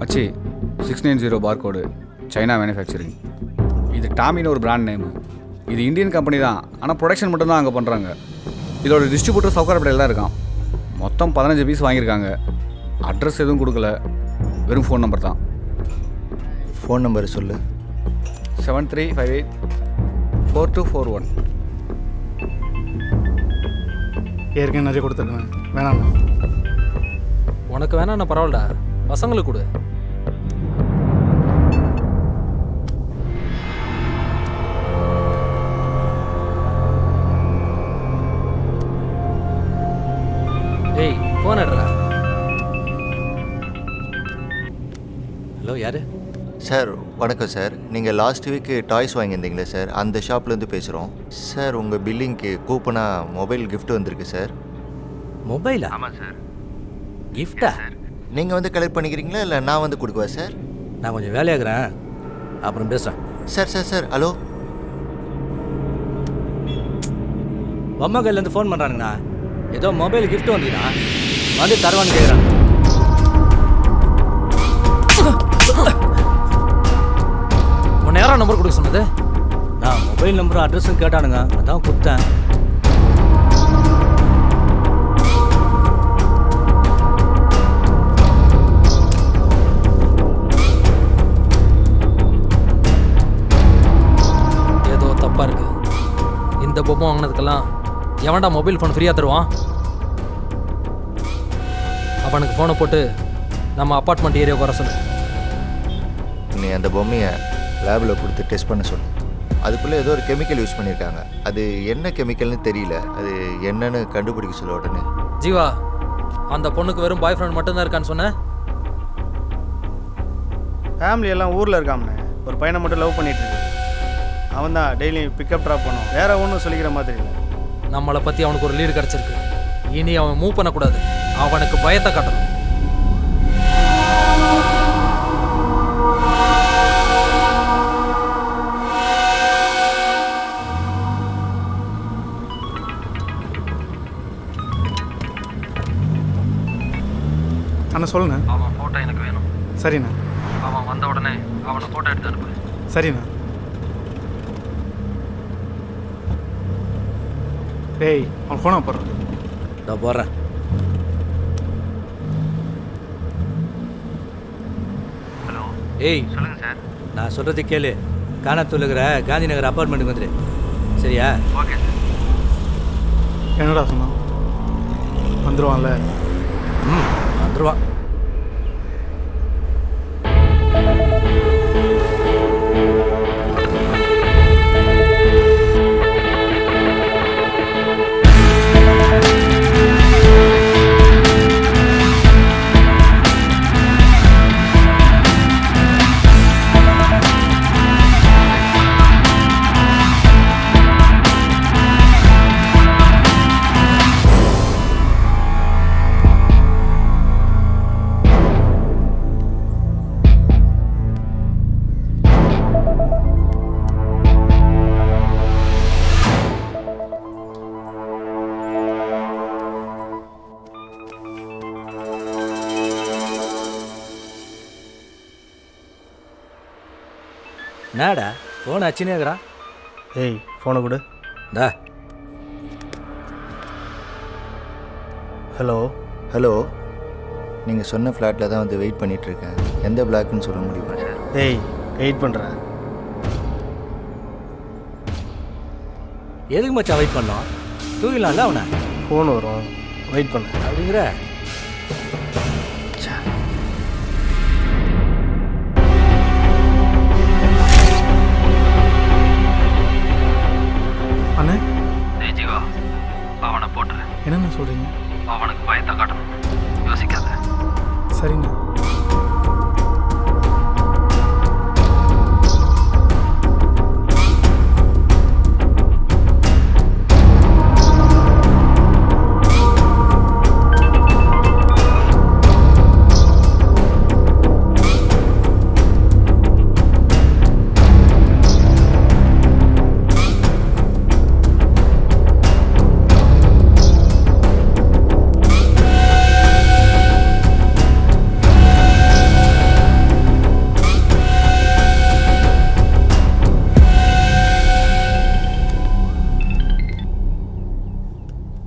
அச்சி 690 பார்கோடு, சைனா மேனுஃபேக்சரிங். இது டாமின்னு ஒரு பிராண்ட் நேமு. இது இந்தியன் கம்பெனி தான், ஆனால் ப்ரொடக்ஷன் மட்டும்தான் அங்கே பண்ணுறாங்க. இதோட டிஸ்ட்ரிபியூட்டர் சவுகாரப்படையில் தான் இருக்கான். மொத்தம் 15 பீஸ் வாங்கியிருக்காங்க. அட்ரஸ் எதுவும் கொடுக்கல, வெறும் ஃபோன் நம்பர் தான். ஃபோன் நம்பர் சொல்லு. 73584241. ஏற்கனவே நிறைய கொடுத்துருக்கேன், வேணாம். உனக்கு வேணா நான் பரவாயில்லடா, பசங்களுக்கு கொடு. ஏய், ஃபோன் எடுறா. ஹலோ, யாரு? சார் வணக்கம் சார். நீங்கள் லாஸ்ட் வீக்கு டாய்ஸ் வாங்கியிருந்தீங்களே சார், அந்த ஷாப்லேருந்து பேசுகிறோம் சார். உங்கள் பில்லிங்க்கு கூப்பனாக மொபைல் கிஃப்ட் வந்திருக்கு சார். மொபைலா? ஆமாம் சார். கிஃப்டா? நீங்கள் வந்து கலெக்ட் பண்ணிக்கிறீங்களா இல்லை நான் வந்து கொடுக்குவா சார்? நான் கொஞ்சம் வேலையாகிறேன், அப்புறம் பேசுகிறேன். Sir hello. அம்மா கையிலேருந்து ஃபோன் பண்ணுறாங்கண்ணா. ஏதோ மொபைல் கிஃப்ட் வந்தீங்கன்னா வந்து தருவான்னு கேட்குறாங்க. உன்னை யாரா நம்பர் கொடுக்க சொன்னது? நான் மொபைல் நம்பரும் அட்ரஸும் கேட்டானுங்க, அதான் கொடுத்தேன். லேப்டாப்பும் வாங்கினதுக்கெல்லாம் எவன்டா மொபைல் ஃபோன் ஃப்ரீயாக தருவான்? அவனுக்கு ஃபோனை போட்டு நம்ம அப்பார்ட்மெண்ட் ஏரியாவுக்கு வர சொல்லு. நீ அந்த பொம்மையை லேபில் கொடுத்து டெஸ்ட் பண்ண சொல்லு. அதுக்குள்ளே ஏதோ ஒரு கெமிக்கல் யூஸ் பண்ணியிருக்காங்க. அது என்ன கெமிக்கல்னு தெரியல. அது என்னன்னு கண்டுபிடிக்க சொல்ல உடனே. ஜீவா, அந்த பொண்ணுக்கு வெறும் பாய் ஃப்ரெண்ட் மட்டும்தான் இருக்கான்னு சொன்னேன். ஃபேமிலி எல்லாம் ஊரில் இருக்காமண்ணே. ஒரு பையனை மட்டும் லவ் பண்ணிட்டு இருக்கு. அவன் தான் டெய்லி பிக்கப் ட்ராப் பண்ணுவான். வேற ஒன்றும் சொல்லிக்கிற மாதிரி இல்லை. நம்மளை பற்றி அவனுக்கு ஒரு லீடு கிடச்சிருக்கு. இனி அவன் மூவ் பண்ணக்கூடாது. அவனுக்கு பயத்தை காட்டணும். அண்ணா சொல்லுண்ணா. அவன் ஃபோட்டோ எனக்கு வேணும். சரிண்ணா. அவன் வந்த உடனே அவனை ஃபோட்டோ எடுத்து அனுப்பு. சரிண்ணா. டேய், அவன் ஃபோனை போடுறான். நான் போடுறேன். ஹலோ. ஏய் சொல்லுங்கள் சார். நான் சொல்கிறது கேளு. காணத்தூர் இருக்கிற காந்தி நகர் அப்பார்ட்மெண்ட்டுக்கு வந்துடு. சரியா? Okay sir. என்னடா சொன்னான்? வந்துடுவான்ல? வந்துடுவான். என்னடா ஃபோன் அச்சுனே இருக்கிறான்? ஏய், ஃபோனை கொடு. டா. ஹலோ. ஹலோ, நீங்கள் சொன்ன ஃப்ளாட்டில் தான் வந்து வெயிட் பண்ணிகிட்ருக்கேன். எந்த பிளாக்குன்னு சொல்ல முடியுமா சார்? ஏய், வெயிட் பண்ணுறேன். எதுக்கு மச்சான் வெயிட் பண்ணோம்? தூங்கிடலாம்ல அவனை. ஃபோன் வரும், வெயிட் பண்ண அப்படிங்கிற. அண்ணே. டேய் ஜீவா, அவனை போட்டுரு. என்னென்ன சொல்கிறீங்க? அவனுக்கு பயத்தை காட்டணும். யோசிக்காத. சரிண்ணா.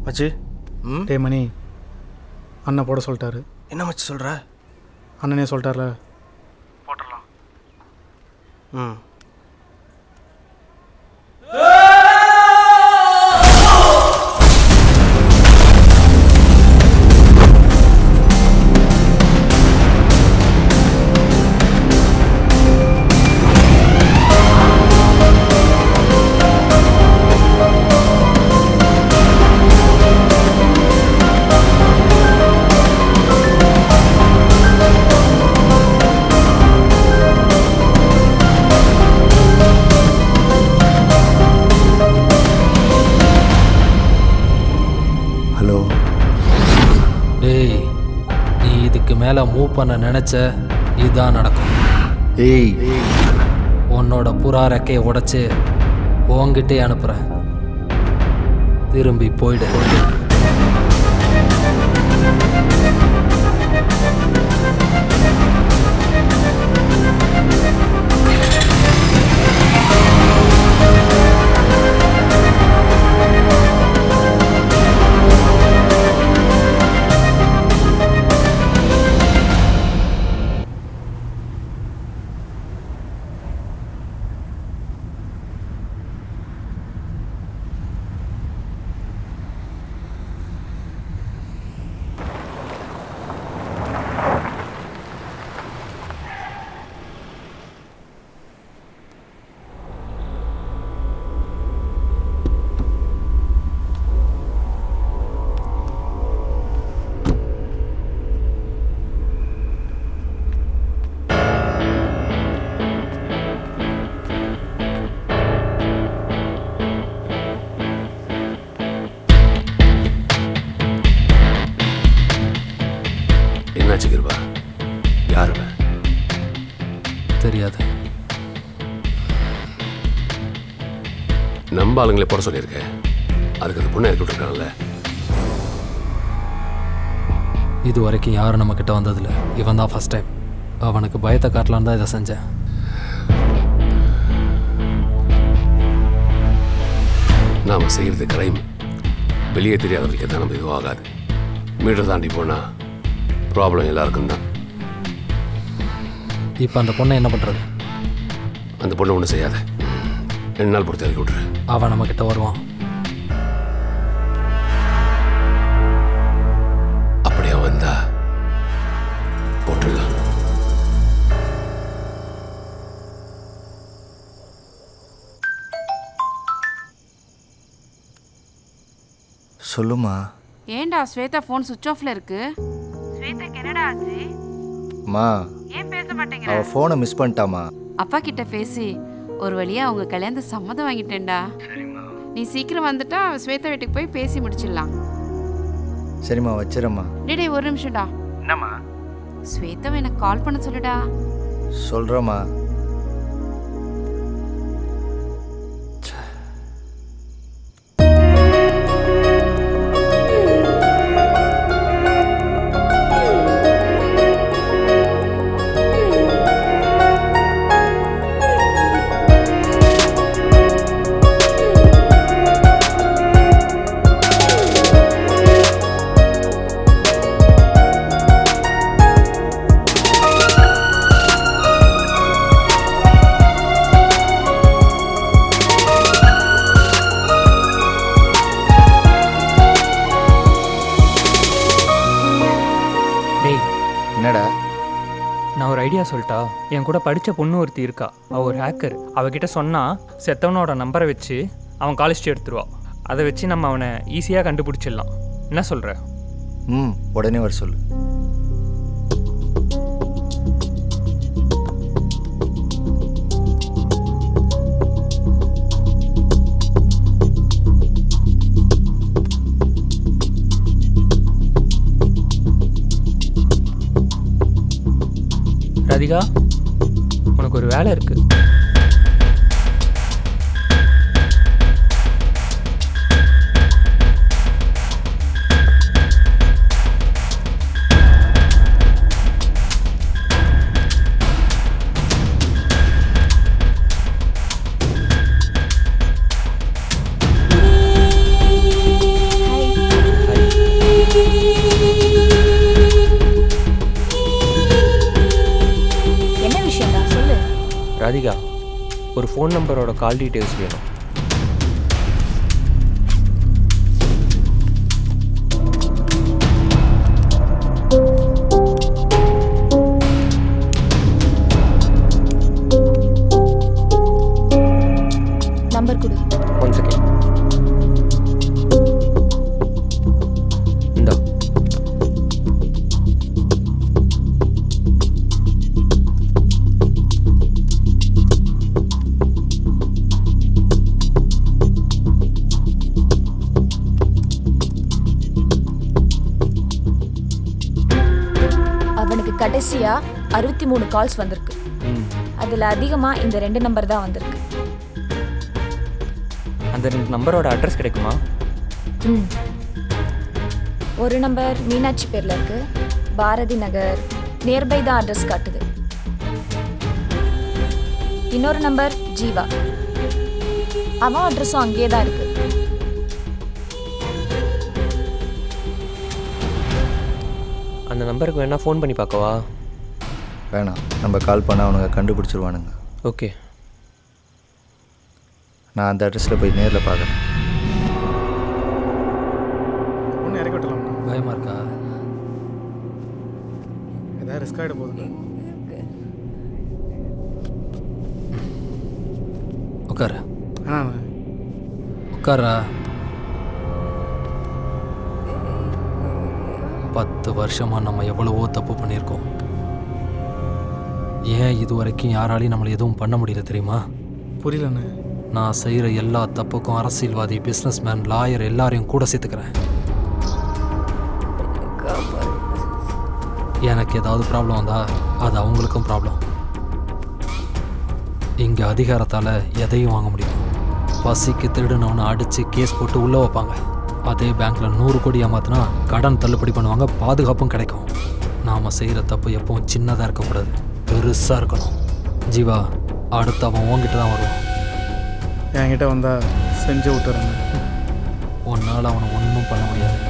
மச்சி. டே மணி, அண்ணன் போட சொல்லிட்டாரு. என்ன மச்சி சொல்கிற? அண்ணனே சொல்லிட்டார்ல. போட்டுடலாம். ம். மேலே மூவ் பண்ண நினச்ச இதுதான் நடக்கும். ஏய், உன்னோட புறா ரெக்கையை உடைச்சு உன்கிட்டே அனுப்புகிறேன். திரும்பி போயிடு. தெரியாது. நம்ம ஆளுங்களே போட சொல்லியிருக்கேன், அதுக்கு அந்த பொண்ணை இறக்கி விட்டுருக்காங்கல்ல. இது வரைக்கும் யாரும் நம்ம கிட்ட வந்ததில்ல, இவன் தான் ஃபர்ஸ்ட் டைம். அவனுக்கு பயத்தை காட்டலான்னு தான் இதை செஞ்சேன். நாம் செய்கிறது கிரைம், வெளியே தெரியாதவர்களுக்கு தான் நம்ம இதுவும் ஆகாது. மீட்டர் தாண்டி போனால் ப்ராப்ளம் எல்லாருக்கும் தான். இப்போ அந்த பொண்ணை என்ன பண்ணுறது? அந்த பொண்ணை ஒன்றும் செய்யாத, 2 நாள் பொறுத்து இறக்கி விட்ரு. அவன் நம்ம கிட்ட வருவான். அப்படியே வந்தா போட்டுடலாம். சொல்லுமா. ஏன்டா ஸ்வேதா ஃபோன் சுவிட்ச் ஆஃப்ல இருக்கு? ஸ்வேதாக்கு என்னடா ஆச்சு? அம்மா, ஏன் பேச மாட்டேங்கிற? அவ ஃபோனை மிஸ் பண்ணிட்டாமா. அப்பா கிட்ட பேசி ஒரு வழியா அவங்க கல்யாணத்தை சம்மதம் வாங்கிட்டேன்டா. நீ சீக்கிரம் வந்துட்டா ஸ்வேதா வீட்டுக்கு போய் பேசி முடிச்சிடலாம். சரிம்மா, வச்சிரம்மா. டேய் ஒரு நிமிஷம்டா. என்னம்மா? ஸ்வேதாவை எனக்கு கால் பண்ண சொல்லுடா. சொல்கிறேம்மா. என்னடா? நான் ஒரு ஐடியா சொல்லிட்டா. என் கூட படித்த பொண்ணு ஒருத்தி இருக்கா, அவள் ஒரு ஹேக்கர். அவகிட்ட சொன்னால் செத்தவனோட நம்பரை வச்சு அவன் காலேஜ் எடுத்துருவா. அதை வச்சு நம்ம அவனை ஈஸியாக கண்டுபிடிச்சிடலாம். என்ன சொல்கிற? உடனே வர சொல்லு. ராதிகா, உனக்கு ஒரு வேலை இருக்கு. ராதிகா, ஒரு ஃபோன் நம்பரோட கால் டீட்டெயில்ஸ் வேணும். நம்பர் கொடு. 1 செகண்ட். இந்தா. கடைசியா 63 கால்ஸ் வந்திருக்கு. அதுல அதிகமா இந்த 2 நம்பர் தான் வந்திருக்கு. அந்த 2 நம்பரோட அட்ரஸ் கிடைக்குமா? ஒரு நம்பர் மீனாட்சி பேர்ல இருக்கு, பாரதி நகர் நியர்பை தான் அட்ரஸ் காட்டுது. இன்னொரு நம்பர் ஜீவா, அவன் அட்ரஸும் அங்கேயே தான் இருக்கு. அந்த நம்பருக்கு வேணா ஃபோன் பண்ணி பார்க்கவா? வேணாம், நம்ம கால் பண்ணால் அவனுங்க கண்டுபிடிச்சிருவானுங்க. ஓகே, நான் அந்த அட்ரஸில் போய் நேரில் பார்க்குறேன். ஒன்று இறக்கி விட்டலாம். பயமாக இருக்கா? ஏதாவது ரிஸ்க் ஆகிட போகுது. உட்கார உட்காரா. 10 வருஷமா நம்ம எவ்வளவோ தப்பு பண்ணியிருக்கோம். ஏன் இது வரைக்கும் யாராலையும் நம்மளை எதுவும் பண்ண முடியல தெரியுமா? புரியலண்ணே. நான் செய்கிற எல்லா தப்புக்கும் அரசியல்வாதி, பிஸ்னஸ்மேன், லாயர் எல்லாரையும் கூட சேர்த்துக்கிறேன். எனக்கு ஏதாவது ப்ராப்ளம் வந்தா அது அவங்களுக்கும் ப்ராப்ளம். இங்கே அதிகாரத்தால் எதையும் வாங்க முடியும். பசிக்கு திருடுனவனை அடித்து கேஸ் போட்டு உள்ளே வைப்பாங்க. அதே பேங்க்கில் 100 கோடி ஏமாத்தினா கடன் தள்ளுபடி பண்ணுவாங்க, பாதுகாப்பும் கிடைக்கும். நாம் செய்கிற தப்பு எப்பவும் சின்னதாக இருக்கக்கூடாது, பெருசாக இருக்கணும். ஜீவா, அடுத்து அவன் உன்கிட்ட தான் வருவான். என்கிட்ட வந்தால் செஞ்சு விட்டுறேன். உன்னால் அவனை ஒன்றும் பண்ண முடியாது.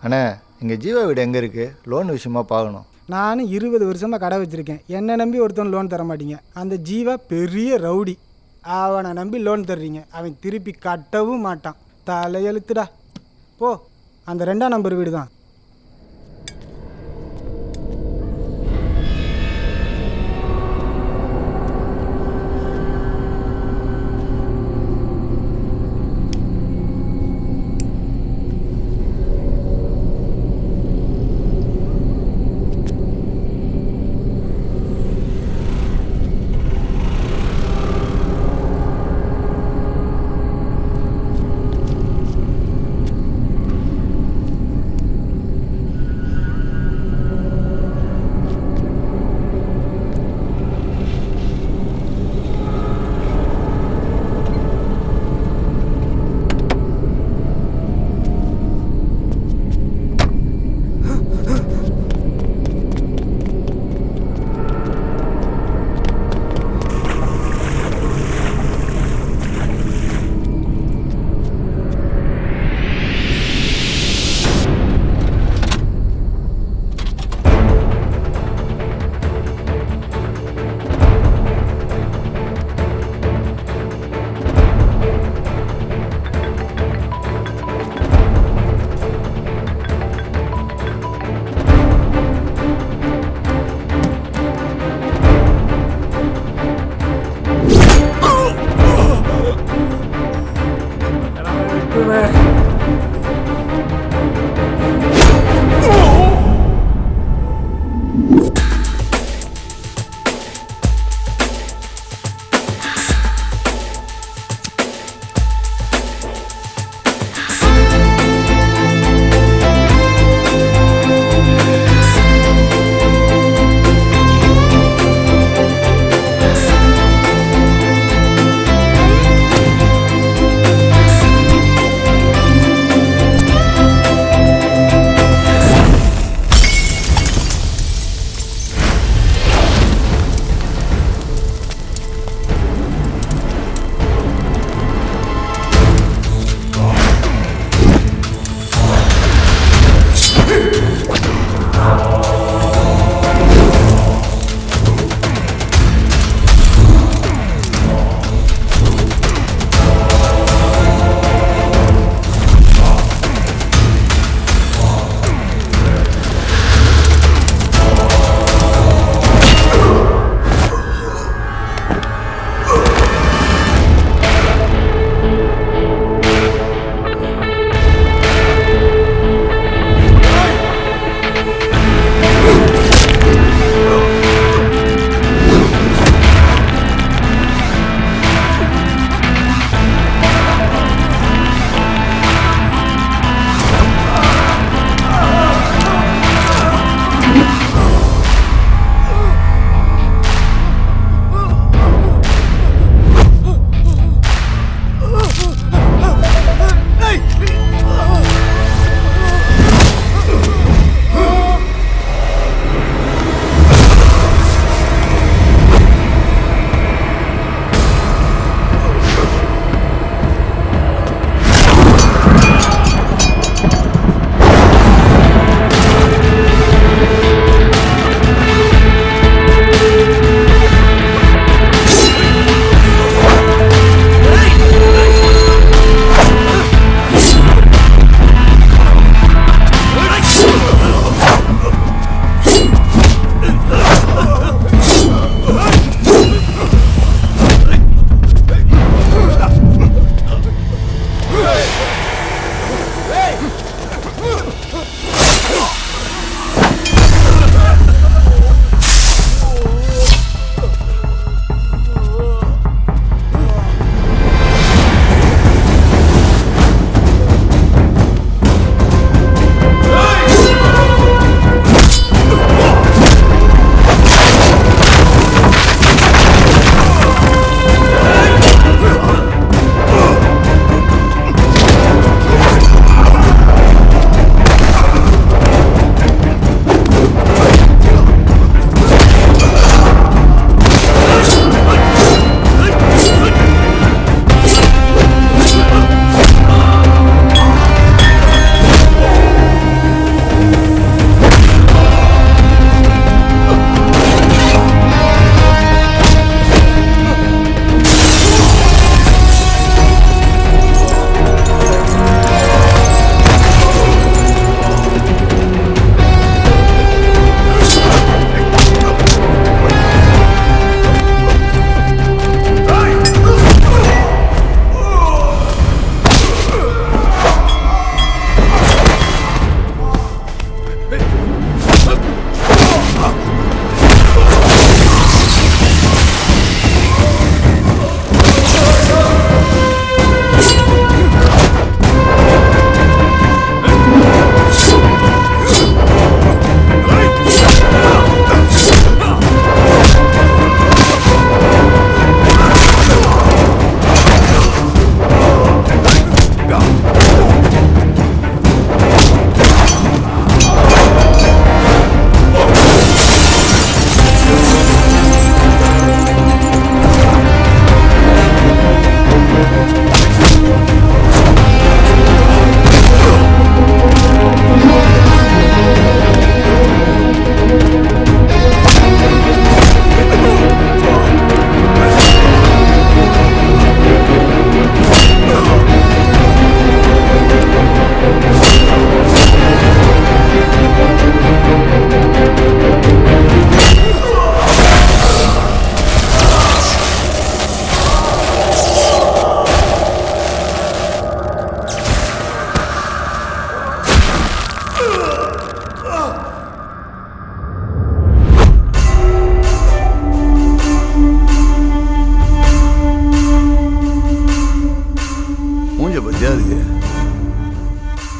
அண்ணா, இங்கே ஜீவா வீடு எங்கே இருக்குது? லோன் விஷயமா பார்க்கணும். நானும் 20 வருஷமாக கடை வச்சுருக்கேன். என்னை நம்பி ஒருத்தன் லோன் தர மாட்டீங்க. அந்த ஜீவா பெரிய ரவுடி, அவனை நம்பி லோன் தர்றீங்க. அவன் திருப்பி கட்டவும் மாட்டான். தலையெழுத்துடா. போ, அந்த 2ஆம் நம்பர் வீடு தான்.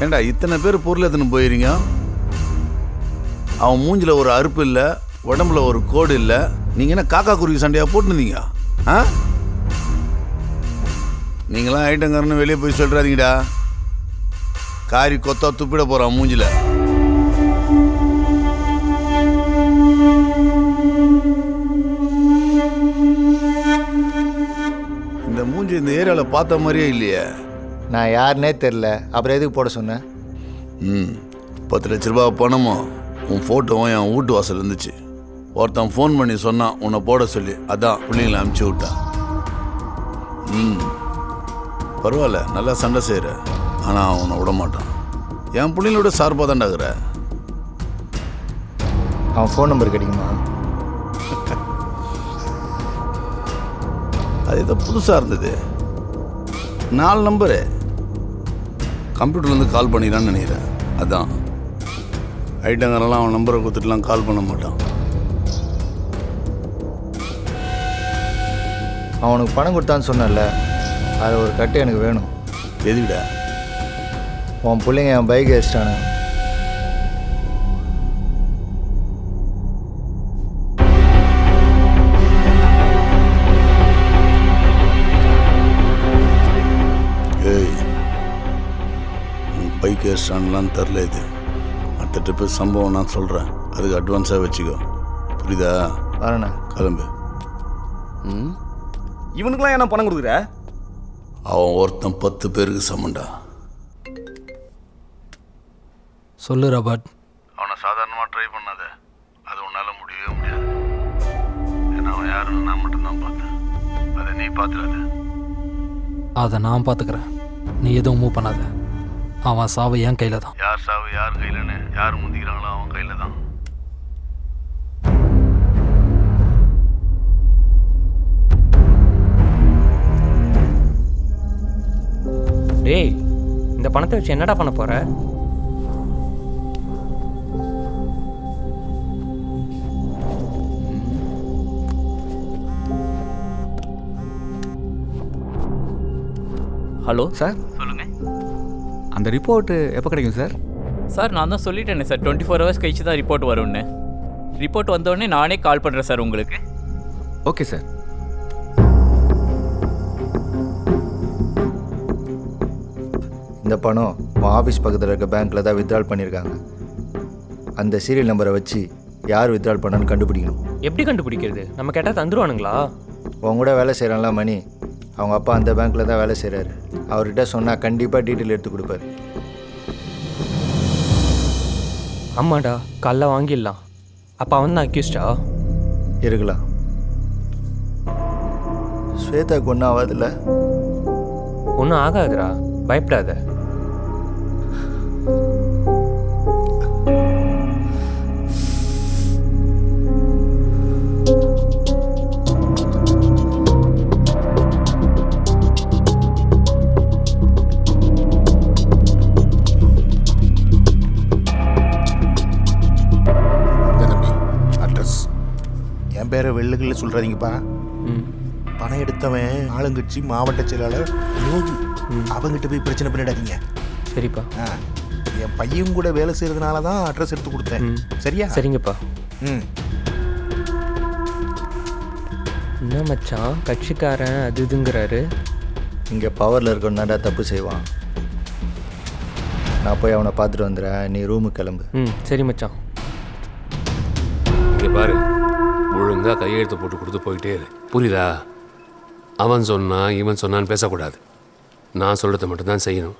ஏண்டா இத்தனை பேர் பொருள் எத்தனை போயிருங்க? அவன் மூஞ்சில் ஒரு அறுப்பு இல்லை, உடம்புல ஒரு கோடு இல்லை. நீங்கள் என்ன காக்கா குருவி சண்டையாக போட்டுருந்தீங்க? ஆ, நீங்களாம் ஐட்டங்காரன்னு வெளியே போய் சொல்கிறாதீங்கடா. காரி கொத்தா துப்பிட போகிறான் மூஞ்சில். இந்த மூஞ்சி இந்த ஏரியாவில் பார்த்த மாதிரியே இல்லையே. நான் யாருன்னே தெரில, அப்புறம் எதுக்கு போட சொன்னேன்? 10 லட்ச ரூபா பணமும் உன் ஃபோட்டோவும் என் வீட்டு வாசல் இருந்துச்சு. ஒருத்தன் ஃபோன் பண்ணி சொன்னான் உன்னை போட சொல்லி. அதான் பிள்ளைங்களை அனுப்பிச்சி விட்டான். பரவாயில்ல, நல்லா சண்டை செய்கிற. ஆனால் அவனை விட மாட்டான். என் பிள்ளைங்களோட சார்பாக தாண்டாகிற. அவன் ஃபோன் நம்பர் கிடைக்குமா? அது ஏதோ புதுசாக இருந்தது. 4 நம்பரு கம்ப்யூட்டர்லேருந்து கால் பண்ணிடலான்னு நினைக்கிறேன். அதான் ஐட்டங்காரெல்லாம் அவன் நம்பரை கொடுத்துட்டுலாம் கால் பண்ண மாட்டான். அவனுக்கு பணம் கொடுத்தான்னு சொன்னல, அது ஒரு கட்டு எனக்கு வேணும். எதுக்கிட்ட? உன் பிள்ளைங்க என் பைக் அடிச்சிட்டானு. ஏய், உன் பைக் அடிச்சிட்டான்லாம் தெரில. இது அடுத்த ட்ரிப்பு சம்பவம் நான் சொல்கிறேன். அதுக்கு அட்வான்ஸாக வச்சுக்கோ. புரியுதா? வரண்ணா, கிளம்பு. இவனுக்குலாம் என்ன பணம் கொடுக்குற? அவன் ஒருத்தன் 10 பேருக்கு சமண்டா. சொல்லு ராபர்ட். அவனை சாதாரணமாக ட்ரை பண்ணாத. அது உன்னால் முடியவே முடியாது. ஏன்னா அவன் யாருன்னு நான் மட்டும்தான் பார்த்தேன். அதை நீ பார்த்துடாத. அதை நான் பார்த்துக்கிறேன். நீ எதுவும் மூவ் பண்ணாத. அவன் சாவு என் கையில் தான். யார் சாவு யார் கையிலன்னு யார் முந்திக்கிறாங்களோ அவன் கையில் தான். டேய், இந்த பணத்தை வச்சு என்னடா பண்ண போற? ஹலோ சார், சொல்லுங்கள். அந்த ரிப்போர்ட்டு எப்போ கிடைக்கும் சார்? சார், நான் தான் சொல்லிட்டேனே சார், 24 ஹவர்ஸ் கழிச்சு தான் ரிப்போர்ட் வரும்னு. ரிப்போர்ட் வந்தோடனே நானே கால் பண்ணுறேன் சார் உங்களுக்கு. Okay sir. இந்த பணம் உன் ஆஃபீஸ் பக்கத்தில் இருக்க பேங்க்கில் தான் வித்ட்ரால் பண்ணியிருக்காங்க. அந்த சீரியல் நம்பரை வச்சு யார் வித்ட்ரால் பண்ணான்னு கண்டுபிடிக்கணும். எப்படி கண்டுபிடிக்கிறது? நம்ம கேட்டால் தந்துருவானுங்களா? உன் கூட வேலை செய்கிறான்ல மணி, அவங்க அப்பா அந்த பேங்க்கில் தான் வேலை செய்கிறாரு. அவர்கிட்ட சொன்னால் கண்டிப்பாக டீட்டெயில் எடுத்து கொடுப்பாரு. ஆமாடா, காலைல வாங்கிடலாம். அப்போ அவன் தான் அக்யூஸ்டா இருக்கலாம். ஸ்வேதாக்கு ஒன்றும் ஆகாதுல்ல? ஒன்றும் ஆகாதுடா, பயப்படாத. என் பேரை வெள்ளுகளில் சொல்கிறாதீங்கப்பா. பணம் எடுத்தவன் ஆளுங்கட்சி மாவட்ட செயலாளர் யோகி. அவங்ககிட்ட போய் பிரச்சனை பண்ணிடாதீங்க. சரிப்பா. என் பையன் கூட வேலை செய்கிறதுனால தான் அட்ரஸ் எடுத்து கொடுத்தேன். சரியா? சரிங்கப்பா. என்ன மச்சான் கட்சிக்காரன் அது இதுங்கிறாரு? இங்கே பவரில் இருக்கணும்னாடா தப்பு செய்வான். நான் போய் அவனை பார்த்துட்டு வந்துடுறேன், நீ ரூமுக்கு கிளம்பு. சரி மச்சான். இங்கே பாரு, ஒழுங்காக கையெழுத்து போட்டு கொடுத்து போயிட்டே இரு. புரியுதா? அவன் சொன்னான் இவன் சொன்னான்னு பேசக்கூடாது. நான் சொல்கிறத மட்டும்தான் செய்யணும்.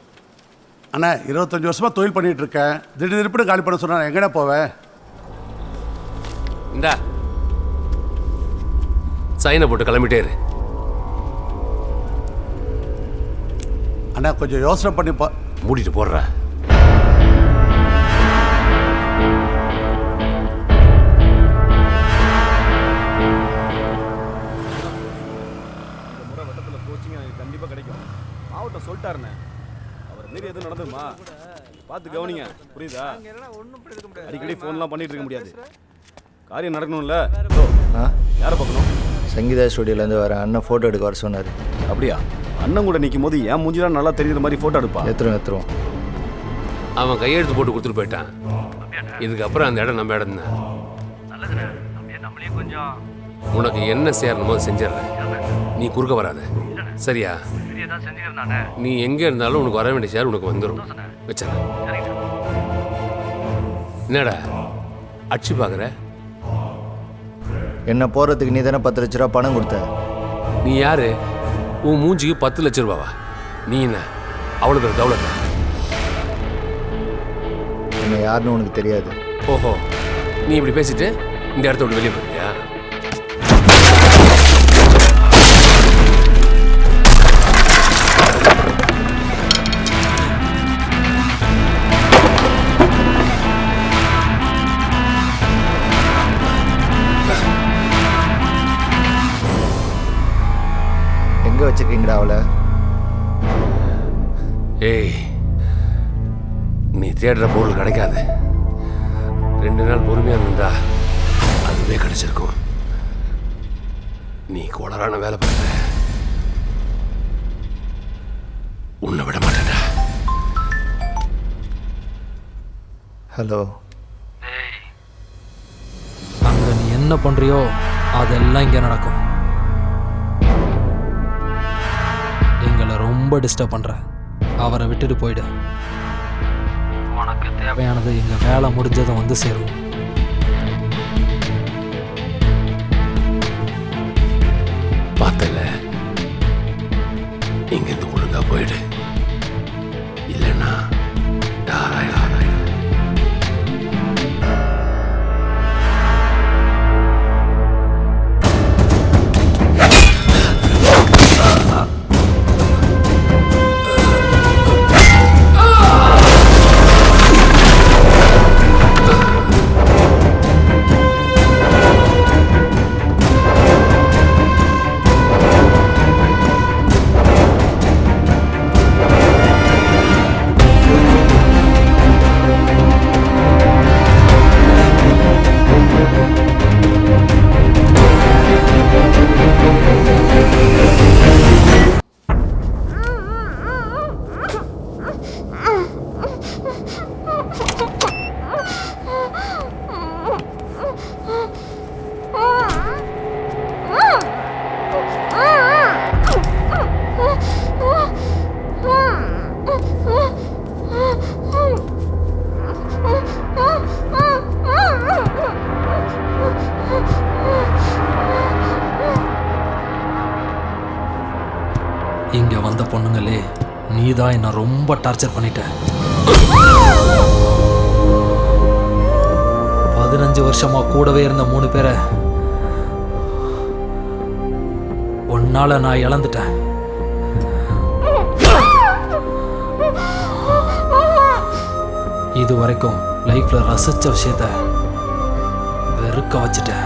அண்ணா, 25 வருஷமாக தொழில் பண்ணிகிட்டு இருக்கேன். திடீர்னு காலி பண்ண சொன்னா எங்கடா போவேன்? இந்தா சைனை போட்டு கிளம்பிட்டே இரு. அண்ணா, கொஞ்சம் யோசனை பண்ணி மூடிட்டு போடுற. கண்டிப்பாக கிடைக்கும். மாவட்டம் சொல்லிட்டாருண்ணே, அவர் மீறி எதுவும் நடந்துருமா பார்த்து கவனிங்க. புரியுதா? அடிக்கடி ஃபோன்லாம் பண்ணிட்டு இருக்க முடியாது. காரியம் நடக்கணும்ல. யாரை பார்க்கணும்? சங்கீதா ஸ்டுடியோலேருந்து வர அண்ணன் ஃபோட்டோ எடுக்க வர சொன்னார். அப்படியா? அண்ணன் கூட நிற்கும் போது என் மூஞ்சிலாம் நல்லா தெரியுற மாதிரி ஃபோட்டோ எடுப்பா. எடுத்துருவோம். அவன் கையெழுத்து போட்டு கொடுத்துட்டு போயிட்டான். இதுக்கப்புறம் அந்த இடம் நம்ம இடம் தான். உனக்கு என்ன சேரணுமோ செஞ்சிடறேன். நீ குறுக்க வராத, சரியா? நீ எங்கே இருந்தாலும் உனக்கு வர வேண்டிய ஷேர் உனக்கு வந்துடும். வச்சேன். என்னடா அடிச்சு பார்க்குற? என்ன போகிறதுக்கு நீ தானே 10 லட்ச ரூபா பணம் கொடுத்த. நீ யாரு? உன் மூஞ்சிக்கு 10 லட்ச ரூபாவா? நீ என்ன அவ்வளோ பேர் தௌலத்தா? என்ன யாருன்னு உனக்கு தெரியாது. ஓஹோ, நீ இப்படி பேசிட்டு இந்த இடத்த விட்டு வெளியே போறியா? எங்கே வச்சுருக்கீங்கடா அவளை? ஏய், நீ தேடுற பொருள் கிடைக்காது. 2 நாள் பொறுமையாக இருந்தா அதுவே கிடைச்சிருக்கும். நீ கோளரான வேலை பார்க்குற, உன்னை விட மாட்டேன்டா. ஹலோ. அங்கே நீ என்ன பண்ணுறியோ அதெல்லாம் இங்கே நடக்கும். எங்களை ரொம்ப டிஸ்டர்ப் பண்ணுற, அவரை விட்டுட்டு போயிடு. உனக்கு தேவையானது எங்கள் வேலை முடிஞ்சதை வந்து சேரும். பார்த்தல, இங்கிருந்து ஒழுங்கா போயிடு, இல்லைன்னா யாராயிரம். இங்கே வந்த பொண்ணுங்களே, நீ தான் என்னை ரொம்ப டார்ச்சர் பண்ணிட்ட. 15 வருஷமா கூடவே இருந்த 3 பேரை உன்னால நான் இழந்துட்டேன். இது வரைக்கும் லைஃப்ல ரசிச்ச விஷயத்த வெறுக்க வச்சுட்டேன்.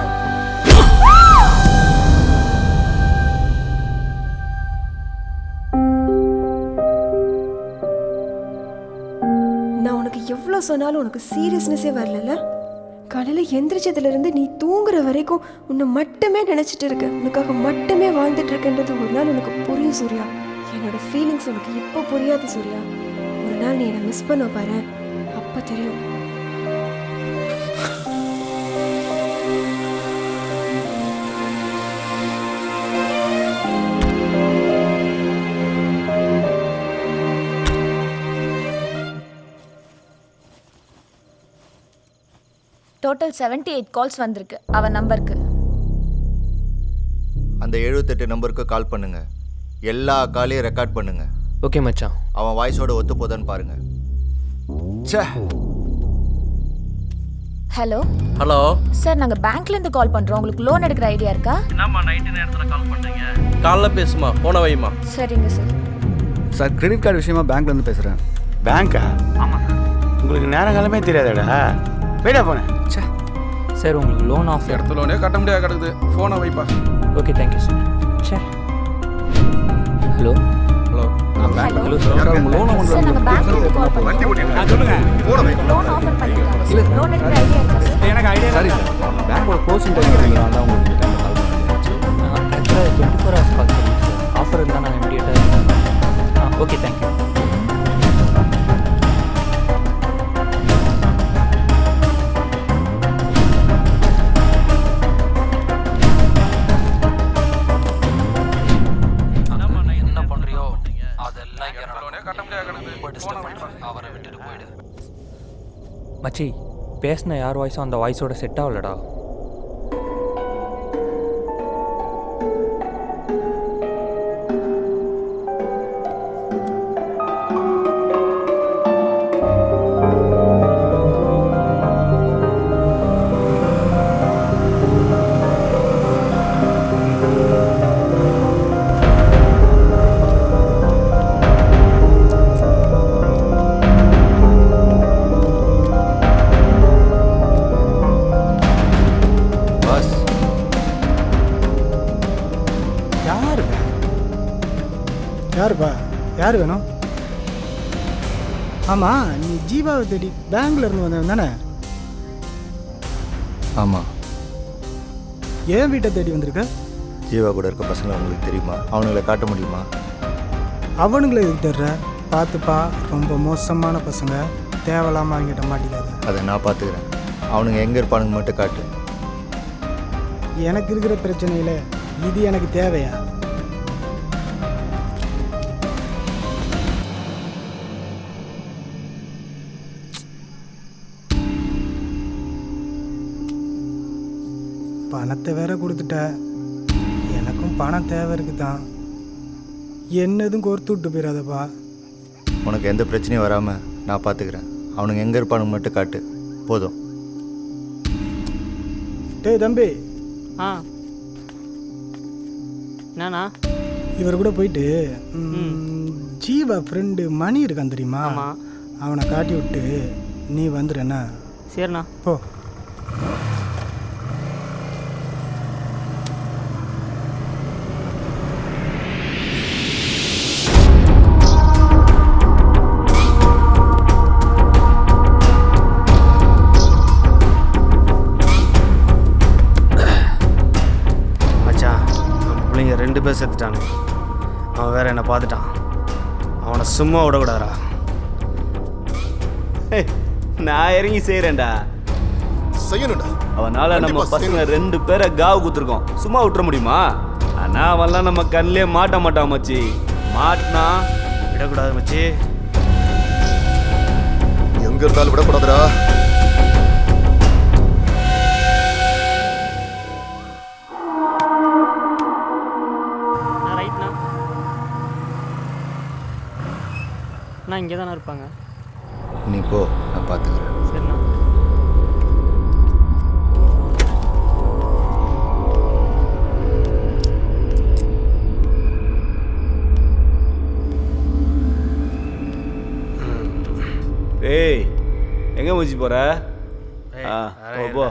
நான் உனக்கு எவ்வளோ சொன்னாலும் உனக்கு சீரியஸ்னஸே வரல. காலையில் எந்திரிச்சதுலேருந்து நீ தூங்குற வரைக்கும் உன்னை மட்டுமே நினச்சிட்டு இருக்க, உனக்காக மட்டுமே வாழ்ந்துட்டு இருக்கன்றது ஒரு நாள் உனக்கு புரியும் சூர்யா. என்னோட ஃபீலிங்ஸ் உனக்கு இப்போ புரியாது சூர்யா. ஒரு நாள் நீ என்னை மிஸ் பண்ண பாரு, அப்போ தெரியும். டோட்டல் 78 கால்ஸ் வந்திருக்கு அவன் நம்பருக்கு. அந்த 78 நம்பருக்கு கால் பண்ணுங்க. எல்லா காலையும் ரெக்கார்ட் பண்ணுங்க. ஓகே மச்சான். அவன் வாய்ஸோட ஒத்து போதான்னு பாருங்க. ச்சே. ஹலோ ஹலோ சார், நாங்கள் பேங்க்லேருந்து கால் பண்ணுறோம். உங்களுக்கு லோன் எடுக்கிற ஐடியா இருக்கா? என்னம்மா நைட்டு நேரத்தில் கால் பண்ணுறீங்க? காலைல பேசுமா, போன வைமா. சரிங்க சார். சார், கிரெடிட் கார்டு விஷயமா பேங்க்லேருந்து பேசுகிறேன். பேங்க்கா? ஆமாம் சார். உங்களுக்கு நேரங்காலமே தெரியாதாடா? போய்டா போனேன். சே சார், உங்களுக்கு லோன் ஆஃப் இடத்துல லோனே கட்ட முடியாது கிடக்குது. ஃபோனை வைப்பா. Okay, thank you sir. சே hello hello. Hello sir, loan sir, நாங்கள் பேங்க்லேருந்து கால் பண்ணுறோம். சொல்லுங்க. ஃபோனை வைப்பா. லோன் ஆஃபர் பண்ணிக்கலாம். லோன் எடுக்கிற ஐடியா இருக்கா சார்? எனக்கு ஐடியா சரி சார். பேங்க்கோட க்ளோசிங் டைம் இருக்குங்களா? அதான் உங்களுக்கு இந்த டைமில் கால் பண்ணுறேன். ஆக்சுவலாக 24 hours கால் பண்ணுறோம் சார். ஆஃபர் இருந்தால் நாங்கள் இமீடியட்டாக. Okay, thank you. மச்சி பேசின யார் வாய்ஸும் அந்த வாய்ஸோட செட் ஆகலடா. யாருப்பா? யார் வேணும்? ஆமாம், நீ ஜீவாவை தேடி பேங்க்ல இருந்து வந்தவன் தானே? ஆமாம். ஏன் வீட்டை தேடி வந்திருக்க? ஜீவா கூட இருக்க பசங்களை உங்களுக்கு தெரியுமா? அவனுங்களை காட்ட முடியுமா? அவனுங்களை எதுக்கு தர்ற? பார்த்துப்பா, ரொம்ப மோசமான பசங்க, தேவையில்லாமல் அவங்ககிட்ட மாட்டிக்காத. அதை நான் பார்த்துக்கிறேன். அவனுங்க எங்கே இருப்பானுங்க மட்டும் காட்டு. எனக்கு இருக்கிற பிரச்சனையில் இது எனக்கு தேவையா? பணத்தை வேற கொடுத்துட்ட. எனக்கும் பணம் தேவை இருக்குதான். என்னதும் கோர்த்து விட்டு போயிடாதப்பா. உனக்கு எந்த பிரச்சனையும் வராமல் நான் பார்த்துக்கிறேன். அவனுங்க எங்கே இருப்பானுங்க மட்டும் காட்டு, போதும். டேய் தம்பி. என்னண்ணா? இவர் கூட போயிட்டு ஜீவா ஃப்ரெண்டு மணி இருக்கான் தெரியுமா? அவனை காட்டி விட்டு நீ வந்துடுறேண்ணா. சரிண்ணா. போ. ரெண்டு பேர் செத்துட்டானு. அவன் வேற என்னை பார்த்துட்டான். அவனை சும்மா விடக்கூடாதா? நான் இறங்கி செய்கிறேன்டா. செய்யணும்டா. அவனால் நம்ம பசங்க 2 பேரை காவு குத்துருக்கோம். சும்மா விட்டுற முடியுமா? ஆனால் அவன்லாம் நம்ம கண்ணிலே மாட்ட மாட்டான் மச்சி. மாட்டினா விடக்கூடாது மச்சி. எங்க இருந்தாலும் விடக்கூடாதுடா. நான் இங்கே தானே இருப்பாங்க. நீ போ, நான் பார்த்துக்கிறேன். சரிண்ணா. ஏய், எங்கே முடிச்சு போகிற? போ.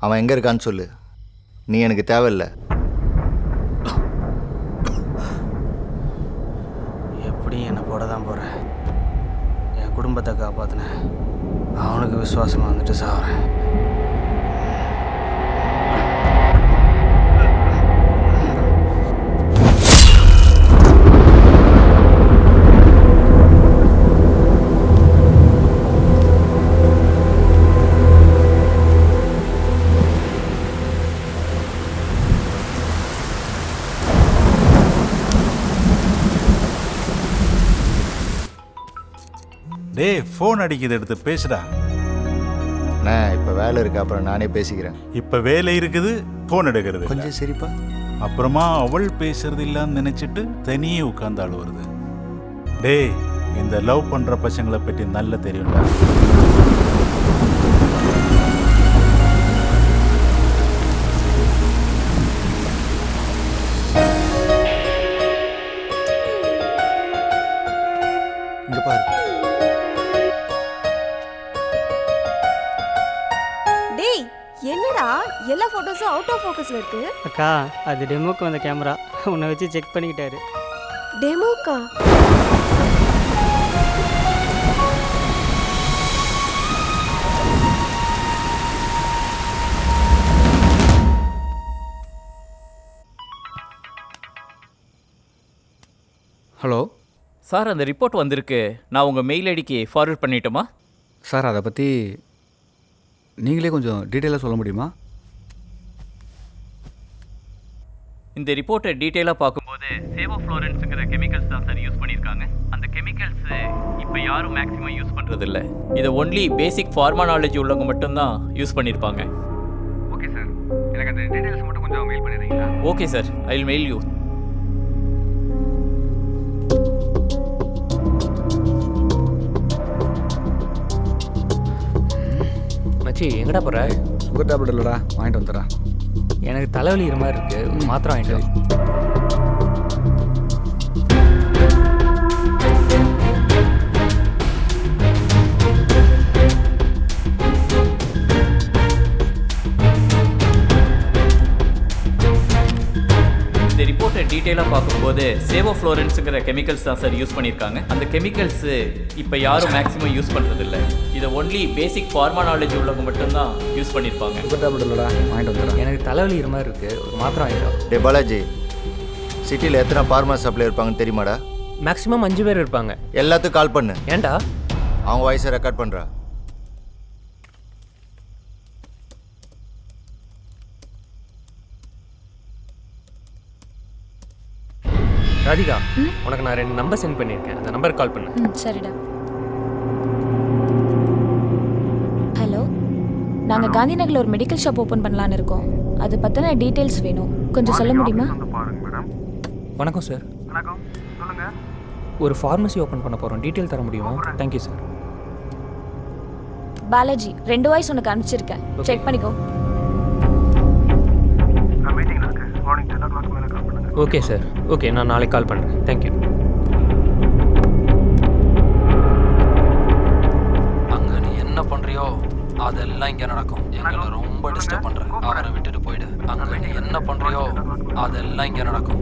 அவன் எங்கே இருக்கான்னு சொல்லு. நீ எனக்கு தேவையில்லை. எப்படியும் என்னை போட தான் போகிறேன். என் குடும்பத்தை காப்பாற்றினேன். அவனுக்கு விசுவாசமாக வந்துட்டு சாகிறேன். டேய், ஃபோன் அடிக்குது, எடுத்து பேசுடா. நான் இப்போ வேலை இருக்கு, அப்புறம் நானே பேசிக்கிறேன். இப்போ வேலை இருக்குது, ஃபோன் எடுக்கிறது கொஞ்சம் சரிப்பா. அப்புறமா அவள் பேசுறது இல்லைன்னு நினச்சிட்டு தனியே உட்காந்து வருது. டேய், இந்த லவ் பண்ணுற பசங்களை பற்றி நல்லா தெரியும்டா. இங்கே பாரு. டேய், என்னடா எல்லா ஃபோட்டோஸும் அவுட் ஆஃப் ஃபோக்கஸ்ல இருக்கு? அக்கா அது டெமோக்கு வந்த கேமரா, உன்னை வச்சு செக் பண்ணிக்கிட்டாரு. டெமோக்கா? ஹலோ சார், அந்த ரிப்போர்ட் வந்திருக்கு. நான் உங்கள் மெயில் ஐடிக்கு ஃபார்வர்ட் பண்ணிட்டோமா? சார், அதை பற்றி நீங்களே கொஞ்சம் டீட்டெயிலாக சொல்ல முடியுமா? இந்த ரிப்போர்ட்டை டீட்டெயிலாக பார்க்கும்போது சேவோஃப்ளோரன்ஸுங்கிற கெமிக்கல்ஸ் தான் சார் யூஸ் பண்ணியிருக்காங்க. அந்த கெமிக்கல்ஸ் இப்போ யாரும் மேக்ஸிமம் யூஸ் பண்ணுறதில்ல. இதை ஒன்லி பேசிக் ஃபார்மா நாலேஜ் உள்ளவங்க மட்டும்தான் யூஸ் பண்ணியிருப்பாங்க. ஓகே சார், எனக்கு அந்த டீட்டெயில்ஸ் மட்டும் கொஞ்சம் மெயில் பண்ணிடுறீங்களா? Okay sir, I will mail you. மச்சி, எங்கடா போகிற? சுகர் டேப்லெட் இல்லைடா, வாங்கிட்டு வந்துடுறேன். எனக்கு தலைவலிக்கிற மாதிரி இருக்குது, ஒரு மாத்திரை வாங்கிட்டு வா. இந்த ரிப்போர்ட்டை டீட்டெயிலாக பார்க்கும்போது சேவோஃப்ளோரன்ஸுங்கிற கெமிக்கல்ஸ் தான் சார் யூஸ் பண்ணியிருக்காங்க. அந்த கெமிக்கல்ஸ் இப்போ யாரும் மேக்ஸிமம் யூஸ் பண்ணுறதில்ல. இதை ஒன்லி பேசிக் ஃபார்மா நாலேஜ் உள்ளவங்க மட்டும்தான் யூஸ் பண்ணியிருப்பாங்க. சுகர் டேப்லெட் இல்லைடா, வாங்கிட்டு வந்துடுறேன். எனக்கு தலைவலிக்கிற மாதிரி இருக்குது, ஒரு மாத்திரை வாங்கிட்டு வா. டே பாலாஜி, சிட்டியில் எத்தனை ஃபார்மா சப்ளை இருப்பாங்கன்னு தெரியுமாடா? மேக்ஸிமம் 5 பேர் இருப்பாங்க. எல்லாத்துக்கும் கால் பண்ணு. ஏன்டா? அவங்க வாய்ஸை ரெக்கார்ட் பண்ணுறா. ராதிகா, உனக்கு நான் 2 நம்பர் சென்ட் பண்ணியிருக்கேன், அந்த நம்பருக்கு கால் பண்ணு. சரிடா. ஹலோ, நாங்கள் காந்தி நகரில் ஒரு மெடிக்கல் ஷாப் ஓப்பன் பண்ணலான்னு இருக்கோம். அது பற்றின டீட்டெயில்ஸ் வேணும், கொஞ்சம் சொல்ல முடியுமா? வணக்கம் சார். வணக்கம், சொல்லுங்க. ஒரு ஃபார்மசி ஓப்பன் பண்ண போகிறோம், டீட்டெயில் தர முடியுமா? Thank you sir. பாலாஜி, 2 வாய்ஸ் உனக்கு அனுப்பிச்சிருக்கேன், செக் பண்ணிக்கோ. நான் மீட்டிங்கில் இருக்கேன், மார்னிங் 10 o'clock மேலே கால் பண்ணுங்க. ஓகே சார், ஓகே, நான் நாளைக்கு கால் பண்ணுறேன். தேங்க்யூ. அங்கே நீ என்ன பண்ணுறியோ அதெல்லாம் இங்கே நடக்கும். எங்களை ரொம்ப டிஸ்டர்ப் பண்ணுற, அவரை விட்டுட்டு போயிடு. அங்கே நீ என்ன பண்ணுறியோ அதெல்லாம் இங்கே நடக்கும்.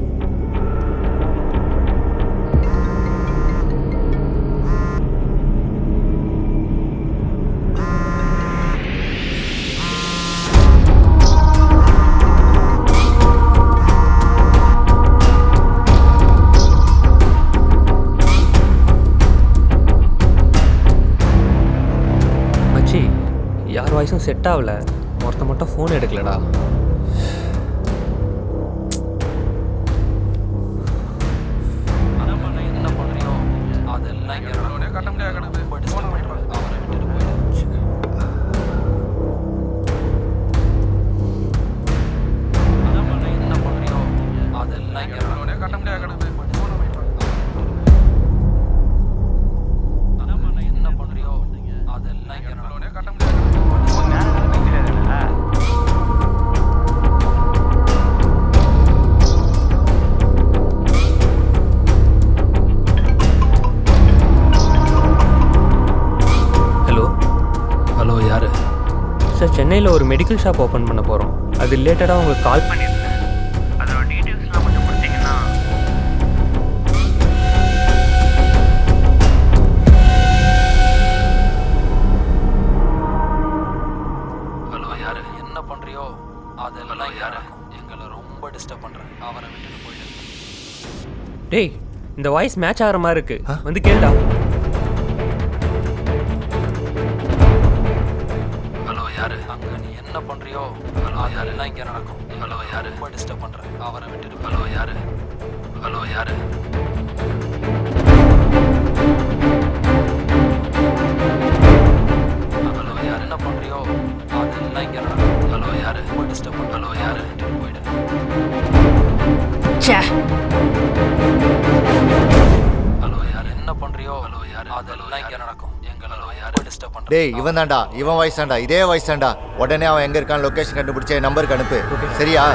யார் வாய்ஸும் செட் ஆகல, ஒருத்த மட்டும் ஃபோன் எடுக்கலடா. என்ன பண்ணுறியோ அதெல்லாம் இங்கே கட்ட முடியாது. அவரை விட்டுட்டு போயிடு. என்ன பண்ணுறியோ அதெல்லாம் இங்கே கட்ட முடியாது. என்ன பண்ணுறியோ அதெல்லாம் இங்கே கட்ட முடியாது. புதுசாக சென்னையில் ஒரு மெடிக்கல் ஷாப் ஓப்பன் பண்ண போகிறோம். அது ரிலேட்டடாக உங்களுக்கு கால் பண்ணியிருந்தேன். அதோட டீட்டெயில்ஸ்லாம் கொஞ்சம் கொடுத்தீங்கன்னா. ஹலோ யாரு என்ன பண்ணுறியோ அதெல்லாம் யாரு எங்களை ரொம்ப டிஸ்டர்ப் பண்ணுறேன். அவரை விட்டுட்டு போயிடு. டேய், இந்த வாய்ஸ் மேட்ச் ஆகிற மாதிரி இருக்கு, வந்து கேளுடா. ஹலோ யாரு அங்கே நீ என்ன பண்ணுறியோ ஹலோ யாரெல்லாம் இங்கே நடக்கும். ஹலோ யாரு ரொம்ப டிஸ்டர்ப் பண்ணுறேன். அவரை விட்டுட்டு. ஹலோ யாரு ஹலோ யாரு ஹலோ யாரு என்ன பண்ணுறியோ அதெல்லாம் இங்கே நடக்கும். ஹலோ யாரு ரொம்ப டிஸ்டர்ப் பண்ண. ஹலோ யாரு விட்டுட்டு போயிடு. ஹலோ யாரு என்ன பண்ணுறியோ ஹலோ யாரு அதெல்லாம் இங்கே நடக்கும். எங்களை யாரு டிஸ்டர்ப் பண்ணுறேன். டேய் இவன் தான்டா, இவன் வாய்ஸ் தான்டா, இதே வாய்ஸ் தான்டா. உடனே அவன் எங்கே இருக்கான் லொக்கேஷன் கண்டுபிடிச்ச நம்பருக்கு அனுப்பு. சரியா?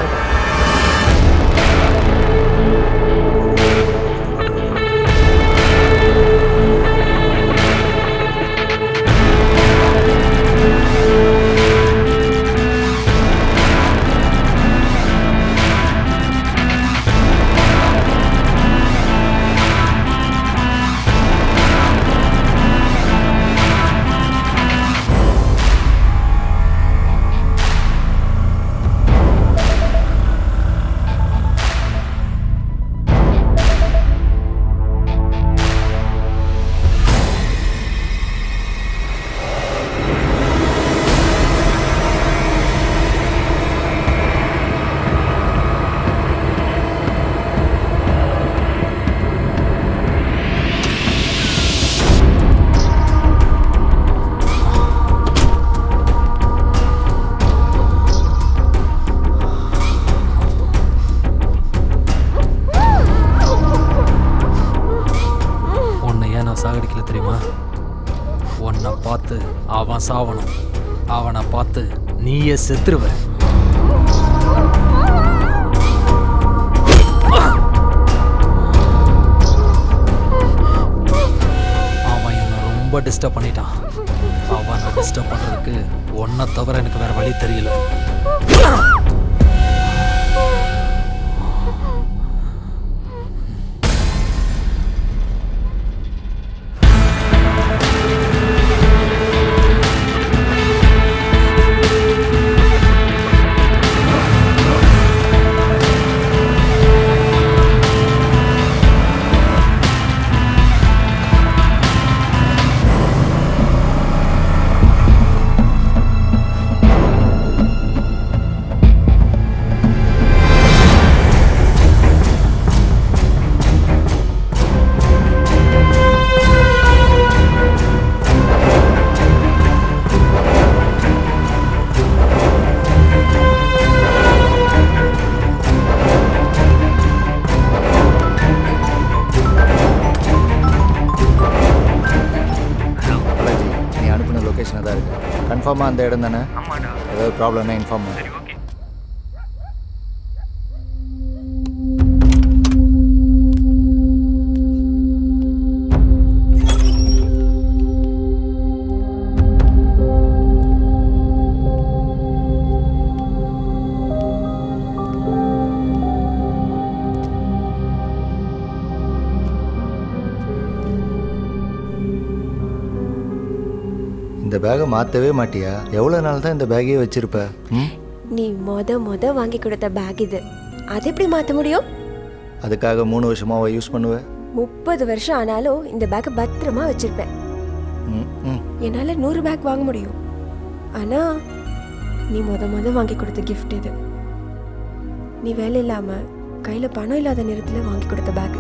சாகடிக்கல தெரியுமா? உன்னை பார்த்து அவன் சாவணும், அவனை பார்த்து நீயே செத்துருவ. அவன் என்னை ரொம்ப டிஸ்டர்ப் பண்ணிட்டான். அவனை டிஸ்டர்ப் பண்ணுறதுக்கு ஒன்றை தவிர எனக்கு வேற வழி தெரியல. கன்ஃபார்மாக அந்த இடம் தானே? ஏதாவது ப்ராப்ளம்னா இன்ஃபார்ம் பண்ணு. இந்த பேகை மாற்றவே மாட்டியா? எவ்வளோ நாள் தான் இந்த பேக்கையே வச்சிருப்ப? நீ மொத வாங்கி கொடுத்த பேக் இது, அது எப்படி மாற்ற முடியும்? அதுக்காக 3 வருஷமாக யூஸ் பண்ணுவேன். 30 வருஷம் ஆனாலும் இந்த பேக்கை பத்திரமா வச்சிருப்பேன். என்னால் 100 பேக் வாங்க முடியும், ஆனால் நீ மொத வாங்கி கொடுத்த கிஃப்ட் இது. நீ வேலை இல்லாமல் கையில் பணம் இல்லாத நேரத்தில் வாங்கி கொடுத்த பேக்.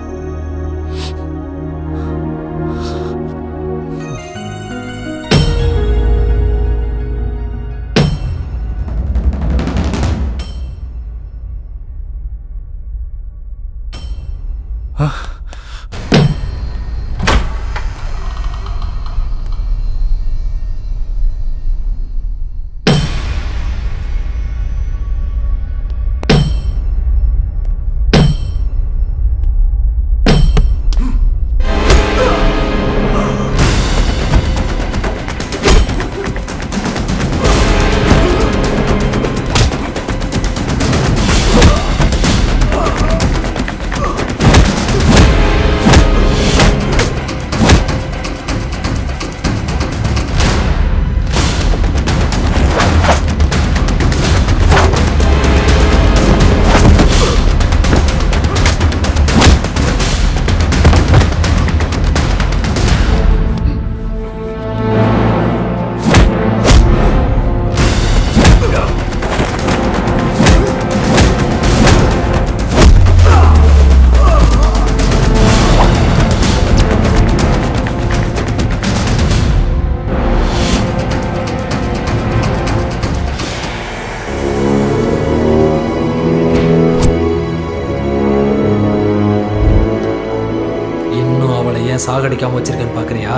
சாகடிக்காம வச்சிருக்கேன்னு பார்க்குறியா?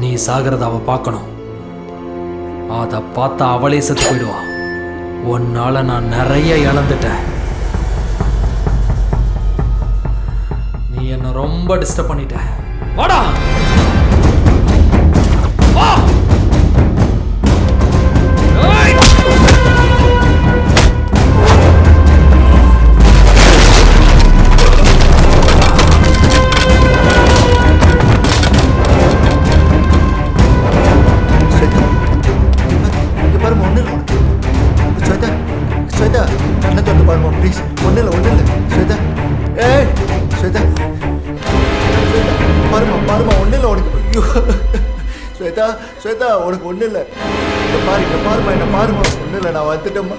நீ சாகிறத அவ பார்க்கணும். அதை பார்த்தா அவளே செத்து போயிடுவா. உன்னால நான் நிறைய இழந்துட்டேன். நீ என்ன ரொம்ப டிஸ்டர்ப் பண்ணிட்ட. வாடா வா. ஸ்வேதா, உனக்கு ஒன்றும் இல்லை. பாருமா, என்ன பாருமா, ஒன்றும் இல்லை, நான் வந்துட்டேம்மா.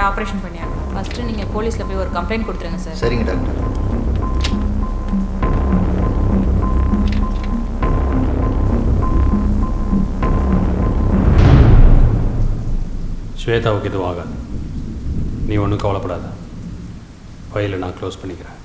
ஆப்ரேஷன் பண்ணியாங்க. ஃபஸ்ட்டு நீங்கள் போலீஸில் போய் ஒரு கம்ப்ளைண்ட் கொடுத்துருங்க சார். சரிங்க டாக்டர். ஸ்வேதாவுக்கு எதுவும் ஆகாது, நீ ஒன்றும் கவலைப்படாத. ஃபைலை நான் க்ளோஸ் பண்ணிக்கிறேன்.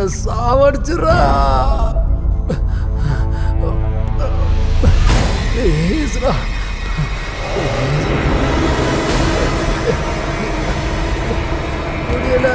என்ன சாவடிச்சுரா. ப்ளீஸ்ரா. முடியல.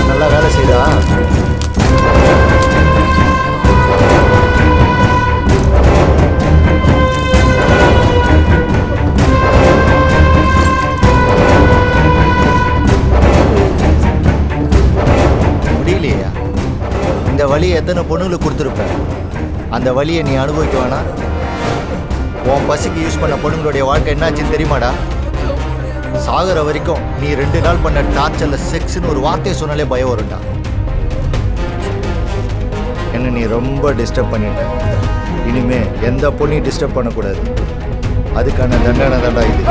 நல்லா வேலை செய்தா? முடியலையா? இந்த வழியை எத்தனை பொண்ணுங்களுக்கு கொடுத்துருப்ப? அந்த வழியை நீ அனுபவிக்க வேணா? உன் பசிக்கு யூஸ் பண்ண பொண்ணுங்களுடைய வாழ்க்கை என்னாச்சுன்னு தெரியுமாடா? சாகர வரைக்கும் நீ 2 நாள் பண்ண டார்ச்சர்ல செக்ஸ்னு ஒரு வார்த்தையை சொன்னாலே பயம் வரும்டா. என்ன நீ ரொம்ப டிஸ்டர்ப் பண்ணிட்ட. இனிமே எந்த பொண்ணையும் டிஸ்டர்ப் பண்ணக்கூடாது. அதுக்கான தண்டனை தான்டா இது.